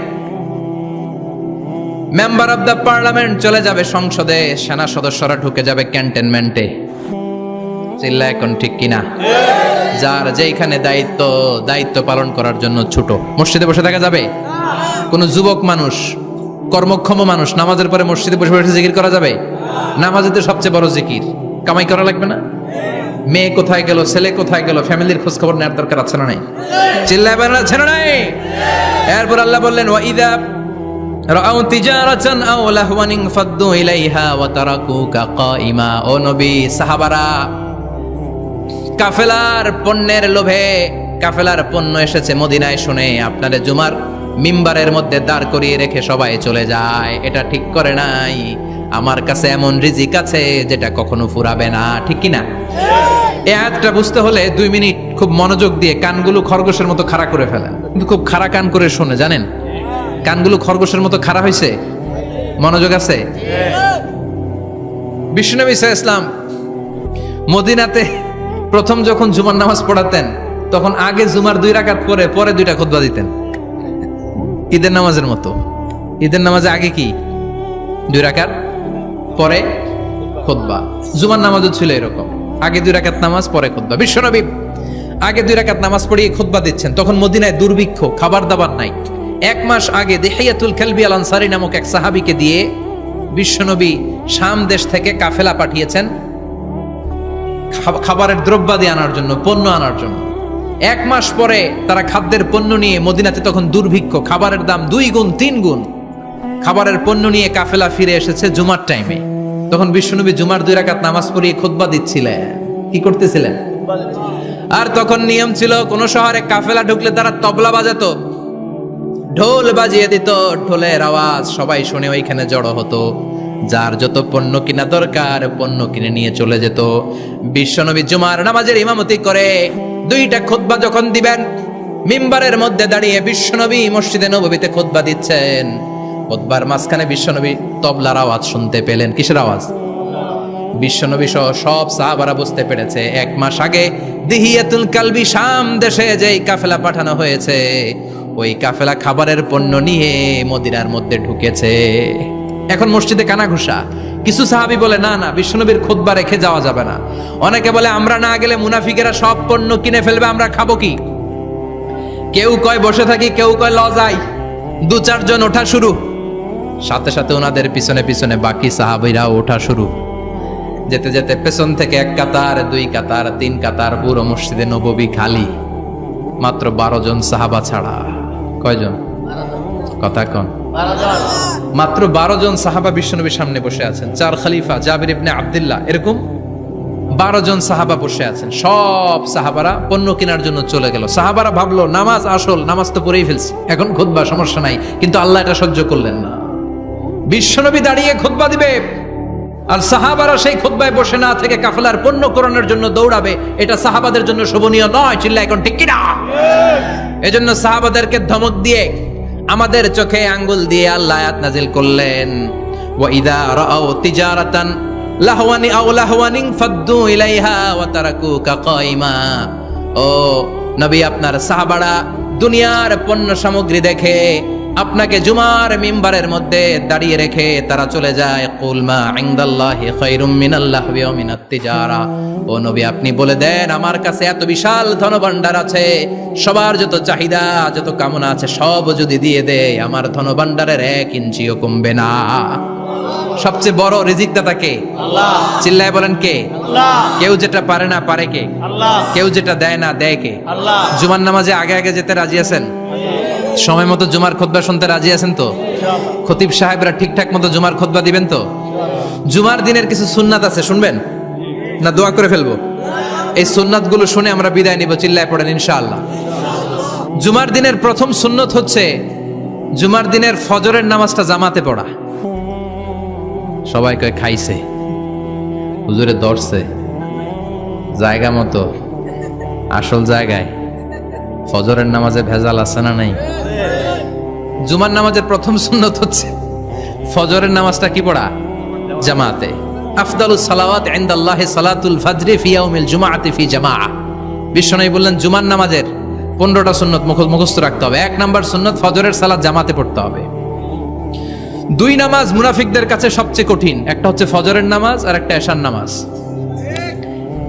মেম্বার অব দ্য পার্লামেন্ট চলে যাবে সংসদে, সেনা সদস্যরা ঢুকে যাবে ক্যান্টনমেন্টে। চিল্লা এখন ঠিক কিনা? যার যেখানে দায়িত্ব পালন করার জন্য ছোট, মসজিদে বসে থাকা যাবে? কোন যুবক মানুষ, কর্মক্ষম মানুষ নামাজের পরে মসজিদে বসে বসে জিকির করা যাবে? নামাজে তো সবচেয়ে বড় জিকির, কামাই করা লাগবে না? মেয়ে কোথায় গেল, ছেলে কোথায় গেল, ফ্যামিলির খোঁজ খবর নেওয়ার দরকার আছে না নাই? চিল্লায় আছে না নাই? এরপর আল্লাহ বললেন, ওয়াইদা রাউ তিজারাতান আও লাহওয়ান ফাদ্দু ইলাইহা ওয়া তারাকুকা কাইমা। ও নবী, সাহাবারা কাফেলার পণ্যের লোভে, কাফেলার পণ্য এসেছে মদিনায় শুনে আপনাদের জুমার মিম্বারের মধ্যে দাঁড় করিয়ে রেখে সবাই চলে যায়। এটা ঠিক করে নাই। আমার কাছে এমন রিজিক আছে যেটা কখনো ফুরাবে না, ঠিক কি না? এই আয়াতটা বুঝতে হলে 2 মিনিট খুব মনোযোগ দিয়ে কানগুলো খরগোশের মতো খাড়া করে ফেলেন, কিন্তু খুব খাড়া কান করে শুনে, জানেন কানগুলো খরগোশের মতো খাড়া হয়েছে? মনোযোগ আছে? বিশ্বনবী সাল্লাল্লাহু আলাইহি ওয়াসাল্লাম মদিনাতে প্রথম যখন জুমার নামাজ পড়াতেন, তখন আগে জুমার 2 রাকাত পরে 2টা খুতবা দিতেন, ঈদের নামাজের মতো। ঈদের নামাজে আগে কি 2 রাকাত, পরে খুতবা। জুমার নামাজও ছিল এরকম, আগে 2 রাকাত নামাজ, পরে খুতবা। বিশ্বনবী আগে 2 রাকাত নামাজ পড়িয়ে খুতবা দিচ্ছেন, তখন মদিনায় দুর্ভিক্ষ, খাবার দাবার নাই। 1 মাস আগে দিহিয়াতুল কালবি আল আনসারী নামক এক সাহাবীকে দিয়ে বিশ্বনবী শাম দেশ থেকে কাফেলা পাঠিয়েছেন খাবারের দ্রব্যাদি আনার জন্য, পণ্য আনার জন্য। 1 মাস পরে তারা খাদ্যের পণ্য নিয়ে, মদিনাতে তখন দুর্ভিক্ষ, খাবারের দাম 2 গুণ 3 গুণ, খাবারের পণ্য নিয়ে কাফেলা ফিরে এসেছে জুমার টাইমে। তখন বিশ্বনবী জুমার 2 রাকাত নামাজ পড়িয়ে খুতবা দিচ্ছিলেন। কি করতেছিলেন? আর তখন নিয়ম ছিল, কোন শহরে কাফেলা ঢুকলে তারা তবলা বাজাতো, ঢোল বাজিয়ে দিত, ঢোলের আওয়াজ সবাই শুনে ওইখানে জড়ো হতো। যার যত পণ্য কিনা দরকার পণ্য কিনে নিয়ে চলে যেত। বিশ্বনবী জুমার নামাজের ইমামতি করে 2টা খুতবা যখন দিবেন, মিম্বারের মধ্যে দাঁড়িয়ে বিশ্বনবী মসজিদে নববীতে খুতবা দিচ্ছেন। খুতবার মাঝখানে বিশ্বনবী তবলার আওয়াজ শুনতে পেলেন। কিসের আওয়াজ? বিশ্বনবী সহ সব সাহাবারা বুঝতে পেরেছে 1 মাস আগে দিহিয়াতুল কালবি শাম দেশে যেই কাফেলা পাঠানো হয়েছে, ওই কাফেলা খাবারের পণ্য নিয়ে মদিনার মধ্যে ঢুকেছে। এখন মসজিদে কানাঘুষা। কিছু সাহাবী বলে না না, বিশ্বনবীর খুতবা রেখে যাওয়া যাবে না। অনেকে বলে আমরা না গেলে মুনাফিকেরা সব পণ্য কিনে ফেলবে, আমরা খাবো কি? কেউ কয় বসে থাকি, কেউ কয় ল যাই। 2-4 জন ওঠা শুরু, সাথে সাথে ওনাদের পিছনে পিছনে বাকি সাহাবীরা ওঠা শুরু। যেতে যেতে পেছন থেকে 1 কাতার, 2 কাতার, 3 কাতার, পুরো মসজিদে নববী খালি, মাত্র 12 জন সাহাবা ছাড়া। কয়জন? কথা কন। মাত্র 12 জন সাহাবা বিশ্বনবীর সামনে বসে আছেন। 4 খলিফা, জাবির ইবনে আব্দুল্লাহ, এরকম 12 জন সাহাবা বসে আছেন। সব সাহাবারা পণ্য কেনার জন্য চলে গেল। সাহাবারা ভাবলো নামাজ আসল, নামাজ তো পড়েই ফেলছি, এখন খুতবা, সমস্যা নাই। কিন্তু আল্লাহ এটা সহ্য করলেন না। বিশ্বনবী দাঁড়িয়ে খুতবা দিবে, আর সাহাবারা সেই খুতবায় বসে না থেকে কাফেলার পণ্য কোরআনের জন্য দৌড়াবে। এটা সাহাবাদের জন্য শোভনীয় নয়। চিল্লা এখন ঠিক কিনা? এজন্য সাহাবাদেরকে ধমক দিয়ে, আমাদের চোখে আঙ্গুল দিয়ে আল্লাহ আয়াত নাজিল করলেন, ওয়া ইযা রাআউ তিজারাতান লাহওয়ানি আও লাহওয়ানিন ফাদ্দু ইলাইহা ওয়া তারাকুকা কাইমা। ও নবী, আপনার সাহাবারা দুনিয়ার পণ্য সামগ্রী দেখে আপনাকে জুমার মিম্বারের মধ্যে দাঁড়িয়ে রেখে তারা চলে যায়। কুল মা ইনদাল্লাহি খায়রুম মিনাল লাহবি ওয়া মিনাত তিজারা। ও নবী, আপনি বলে দেন আমার কাছে এত বিশাল ধনভাণ্ডার আছে, সবার যত চাহিদা, যত কামনা আছে সব যদি দিয়ে দেয়, আমার ধনভাণ্ডারের 1 ইঞ্চিও কমবে না। সবচেয়ে বড় রিজিকদাতা কে? আল্লাহ। চিল্লায় বলেন কে? আল্লাহ। কেউ যেটা পারে না পারে কে? আল্লাহ। কেউ যেটা দেয় না দেয় কে? আল্লাহ। জুমার নামাজে আগে আগে যেতে রাজি আছেন? সময় মতো জুমার খুতবা শুনতে রাজি আছেন তো? খতিব সাহেবরা ঠিকঠাক মতো জুমার খুতবা দিবেন তো? জুমার দিনের কিছু সুন্নাত আছে, শুনবেন না দোয়া করে ফেলবো? এই সুন্নাতগুলো শুনে আমরা বিদায় নিব। চিল্লায় পড়েন ইনশাআল্লাহ। জুমার দিনের প্রথম সুন্নত হচ্ছে জুমার দিনের ফজরের নামাজটা জামাতে পড়া। সবাই কয় খাইছে, হুজুরে ধরছে জায়গা মতো, আসল জায়গায়। ফজরের নামাজে ভেজাল আছে না নাই? জুমার নামাজের প্রথম সুন্নত হচ্ছে ফজরের নামাজটা কি পড়া? জামাতে। আফদালুস সালাওয়াত ইনদাল্লাহি সালাতুল ফাজরি ফি ইয়াউমিল জুমআতি ফি জামাআ। বিশ্বনবী বললেন জুমার নামাজের 15টা সুন্নত মুখস্থ রাখতে হবে। 1 নাম্বার সুন্নত ফজরের সালাত জামাতে পড়তে হবে। 2 নামাজ মুনাফিকদের কাছে সবচেয়ে কঠিন, একটা হচ্ছে ফজরের নামাজ আর একটা এশার নামাজ।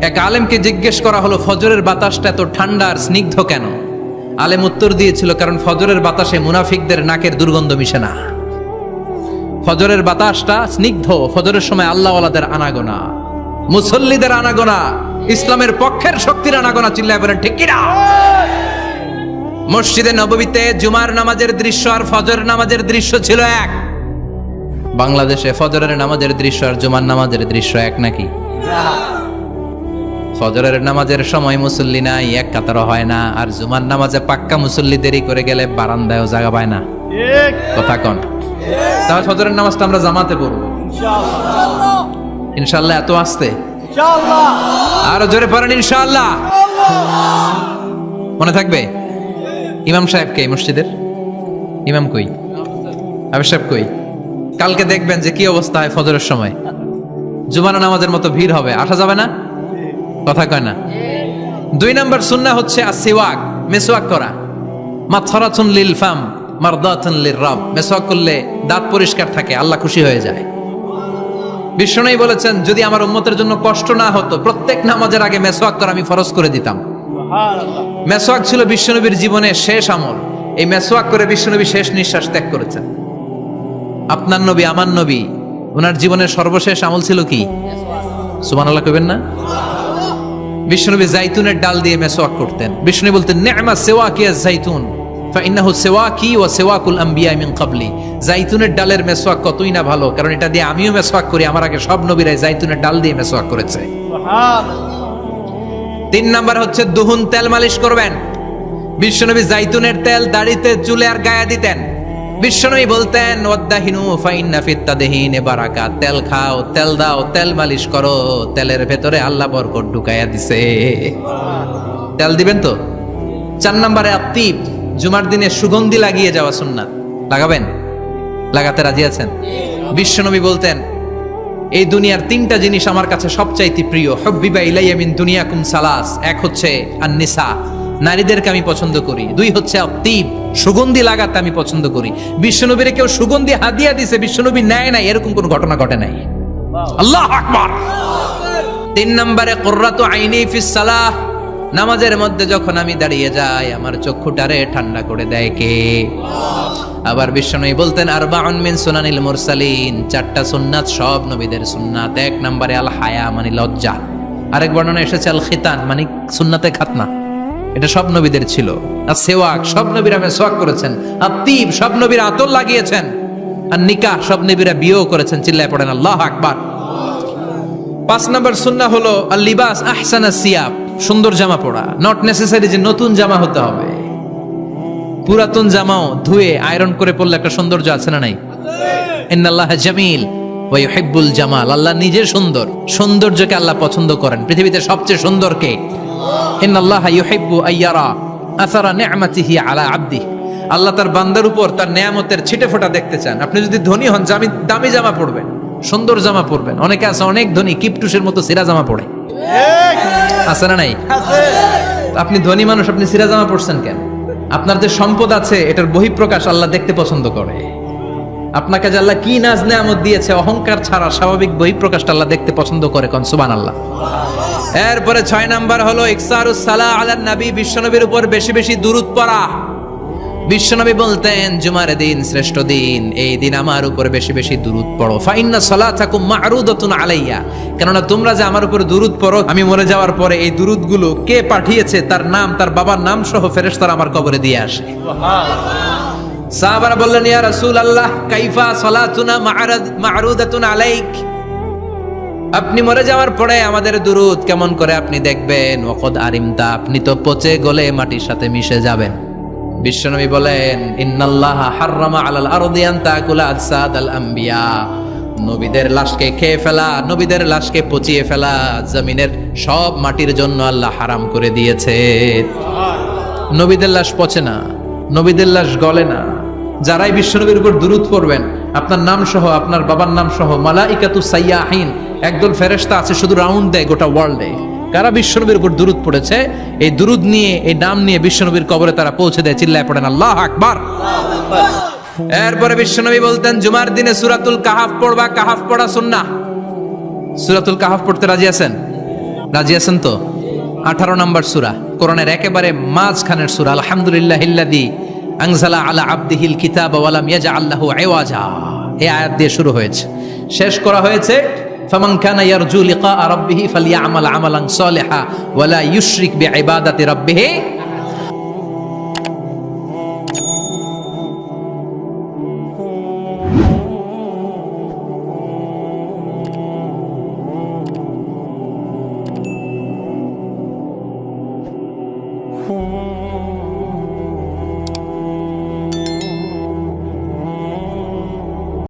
এক আলেমকে জিজ্ঞেস করা হলো ফজরের বাতাসটা এত ঠান্ডা আর স্নিগ্ধ কেন? আলেম উত্তর দিয়েছিল, কারণ ফজরের বাতাসে মুনাফিকদের নাকের দুর্গন্ধ মিশে না। ফজরের বাতাসটা স্নিগ্ধ, ফজরের সময় আল্লাহওয়ালাদের আনাগোনা, মুসল্লিদের আনাগোনা, ইসলামের পক্ষের শক্তির আনাগোনা। চিল্লায় বলেন ঠিক কিনা? মসজিদে নববীতে জুমার নামাজের দৃশ্য আর ফজরের নামাজের দৃশ্য ছিল এক। বাংলাদেশে ফজরের নামাজের দৃশ্য আর জুমার নামাজের দৃশ্য এক নাকি? ফজরের নামাজের সময় মুসল্লি নাই, এক কাতারও হয় না, আর জুমার নামাজে পাক্কা মুসল্লি দেরি করে গেলে বারান্দায়ও জায়গা পায় না। কথা কন। তাহলে ফজরের নামাজটা আমরা জামাতে পড়বো ইনশাআল্লাহ। এত আসতে আরো জোরে পড়েন ইনশাআল্লাহ। মনে থাকবে? ইমাম সাহেব কে মসজিদের? ইমাম কই? আবে সাহেব কই? কালকে দেখবেন যে কি অবস্থা হয় ফজরের সময়। জুমার নামাজের মতো ভিড় হবে, আসা যাবে না। কথা কয় না। 2 নম্বর সুন্নাহ হচ্ছে আসওয়াক, মেসওয়াক করা। মাতহারাতুন লিল ফাম মারদাতুন লির রাব। মেসওয়াক করলে দাঁত পরিষ্কার থাকে, আল্লাহ খুশি হয়ে যায়। বিষ্ণু বলেছেন যদি আমার উম্মতের জন্য কষ্ট না হতো প্রত্যেক নামাজের আগে মেসওয়াক করা আমি ফরজ করে দিতাম। মেসওয়াক ছিল বিশ্বনবীর জীবনের শেষ আমল। এই মেসওয়াক করে বিশ্বনবী শেষ নিঃশ্বাস ত্যাগ করেছেন। আপনার নবী আমার নবী ওনার জীবনের সর্বশেষ আমল ছিল কি? সুবহানাল্লাহ কইবেন না? বিশ্বনবী জাইতুনের ডাল দিয়ে মেসওয়াক করতেন। বিষ্ণু বলতেন নি'মা সিওয়াকিয়া জাইতুন ফাইন্নাহু সিওয়াকি ওয়া সিওয়াকুল আম্বিয়া মিন ক্বাবলি। জাইতুনের ডালের মেসওয়াক কতই না ভালো, কারণ এটা দিয়ে আমিও মেসওয়াক করি, আমার আগে সব নবীরাই জাইতুনের ডাল দিয়ে মেসওয়াক করেছে। সুবহানাল্লাহ। 3 নাম্বার হচ্ছে দুহুন, তেল মালিশ করবেন। বিশ্বনবী জাইতুনের তেল দাড়িতে, চুলে আর গায়ে দিতেন। বিশ্বনবী বলতেন ওয়াদাহিনু ফাইন্না ফিত তাদহিনে বারাকা। তেল খাও, তেল দাও, তেল মালিশ করো, তেলের ভেতরে আল্লাহ বরকত ঢুকাইয়া দিছে। তেল দিবেন তো। 4 নম্বরে আত্তিব, জুমার দিনে সুগন্ধি লাগিয়ে যাওয়া সুন্নাত। লাগাবেন? লাগাতে রাজি আছেন? বিশ্বনবী বলতেন এই দুনিয়ার 3টা জিনিস আমার কাছে সবচাইতে প্রিয়। হুব্বিবা ইলাইয়া মিন দুনিয়াকুম সালাস। 1 হচ্ছে আন-নিসা, নারীদেরকে আমি পছন্দ করি। 2 হচ্ছে আত্তিব, সুগন্ধি লাগাতে আমি পছন্দ করি। বিশ্বনবীরে কেউ সুগন্ধি হাদিয়া দিছে, বিশ্বনবী নেয় নাই, এরকম কোন ঘটনা ঘটে নাই। আল্লাহু আকবার। 3 নম্বরে কুররাতু আইনি ফিস সালাহ। নামাজের মধ্যে যখন আমি দাঁড়িয়ে যাই আমার চক্ষুটারে ঠান্ডা করে দেয় কে? আবার বিশ্বনবী বলতেন আরবাউন মিন সুনানিল মুরসালিন। 4টা সুন্নাত সব নবীদের সুন্নাত। 1 নম্বরে আল হায়া মানে লজ্জা। আরেক বর্ণনা এসেছে আল খিতান মানে সুন্নাতে খাতনা, এটা সব নবীদের ছিল। আর সেওয়াক, সব নবীরা মেসওয়াক করেছেন। আত্তিব, সব নবীরা আতর লাগিয়েছেন। আর নিকাহ, সব নবীরা বিয়েও করেছেন। চিল্লায় পড়েন আল্লাহু আকবার। 5 নম্বর সুন্নাহ হলো আল লিবাস আহসানাস সিয়াব, সুন্দর জামা পরা। নট নেসেসারি যে নতুন জামা হতে হবে, পুরাতন জামাও ধুয়ে আয়রন করে পরলে একটা সৌন্দর্য আছে না নাই? ইন্নাল্লাহা জামিল ওয়া ইউহিব্বুল জামাল। আল্লাহ নিজে সুন্দর, সৌন্দর্যকে আল্লাহ পছন্দ করেন। পৃথিবীতে সবচেয়ে সুন্দর কে? ইন্নাল্লাহা ইউহিব্বু আইয়ারা আসারা নি'মাতিহি আলা আবদি। আল্লাহ তার বান্দার উপর তার নেয়ামতের ছিটেফোঁটা দেখতে চান। আপনি যদি ধনী হন দামি জামা পরবেন, সুন্দর জামা পরবেন। অনেকে আছে অনেক ধনী কিপটুসের মতো সিরা জামা পরে, আছে না নাই? আপনি ধনী মানুষ, আপনি সিরা জামা পরছেন কেন? আপনার যে সম্পদ আছে এটার বহিঃপ্রকাশ আল্লাহ দেখতে পছন্দ করে। আপনাকে যে আল্লাহ কি নাজ নেয়ামত দিয়েছে, অহংকার ছাড়া স্বাভাবিক বহিঃপ্রকাশটা আল্লাহ দেখতে পছন্দ করে। কোন সুবহানাল্লাহ। এরপরে 6 নাম্বার হলো ইকসারুস সালাহ আলান নবী। বিশ্বনবীর উপর বেশি বেশি দুরূদ পড়া। বিশ্বনবী বলতেন জুমার দিন শ্রেষ্ঠ দিন, এই দিন আমার উপর বেশি বেশি দুরূদ পড়ো। ফাইন্না সালাতাকুম মা'রুদাতুন আলাইয়া। কেননা তোমরা যে আমার উপর দুরূদ পড়ো, আমি মরে যাওয়ার পরে এই দুরূদগুলো কে পাঠিয়েছে তার নাম, তার বাবার নাম সহ ফেরেশতারা আমার কবরে দিয়ে আসে। সুবহানাল্লাহ। সাহাবারা বললেন ইয়া রাসূলুল্লাহ কাইফা সালাতুনা মা'রুদাতুন আলাইক। আপনি মরে যাওয়ার পরে আমাদের দুরূদ কেমন করে আপনি দেখবেন? ওয়াকাদ আরিমতা, আপনি তো পচে গলে মাটির সাথে মিশে যাবেন। বিশ্বনবী বলেন ইন্নাল্লাহা হাররামা আলাল আরদি আন তাকুলা আজসাদাল আম্বিয়া। নবীদের লাশকে খেয়ে ফেলা, নবীদের লাশকে পচিয়ে ফেলা জমিনের সব মাটির জন্য আল্লাহ হারাম করে দিয়েছে। নবীদের লাশ পচে না, নবীদের লাশ গলে না। যারাই বিশ্বনবীর উপর দুরূদ পড়বেন আপনার নাম সহ, আপনার বাবার নাম সহ, মালাইকাতু সাইয়াহিন, একদল ফেরেশতা আছে শুধু রাউন্ড দেয় গোটা ওয়ার্ল্ডে। কারা বিশ্বনবীর উপর দুরূদ পড়েছে, এই দুরূদ নিয়ে, এই নাম নিয়ে বিশ্বনবীর কবরে তারা পৌঁছে দেয়। চিল্লায় পড়েন আল্লাহু আকবার। এরপরে বিশ্বনবী বলতেন জুমার দিনে সূরাতুল কাহাফ পড়বা। কাহাফ পড়া সুন্নাহ। সূরাতুল কাহাফ পড়তে রাজি আছেন? রাজি আছেন তো? 18 নম্বর সূরা, কোরআনের একেবারে মাঝখানের সূরা। আলহামদুলিল্লাহিল্লাযী আনজালা আলা আবদিহিল কিতাবা ওয়া লাম ইয়াজআল লাহু ইওয়াজা। এই আয়াত দিয়ে শুরু হয়েছে, শেষ করা হয়েছে ফামান কানা ইয়ারজু লিকা রাব্বিহি ফালইআমাল আমালান সালিহা ওয়া লা ইউশরিক বিইবাদাতি রাব্বিহি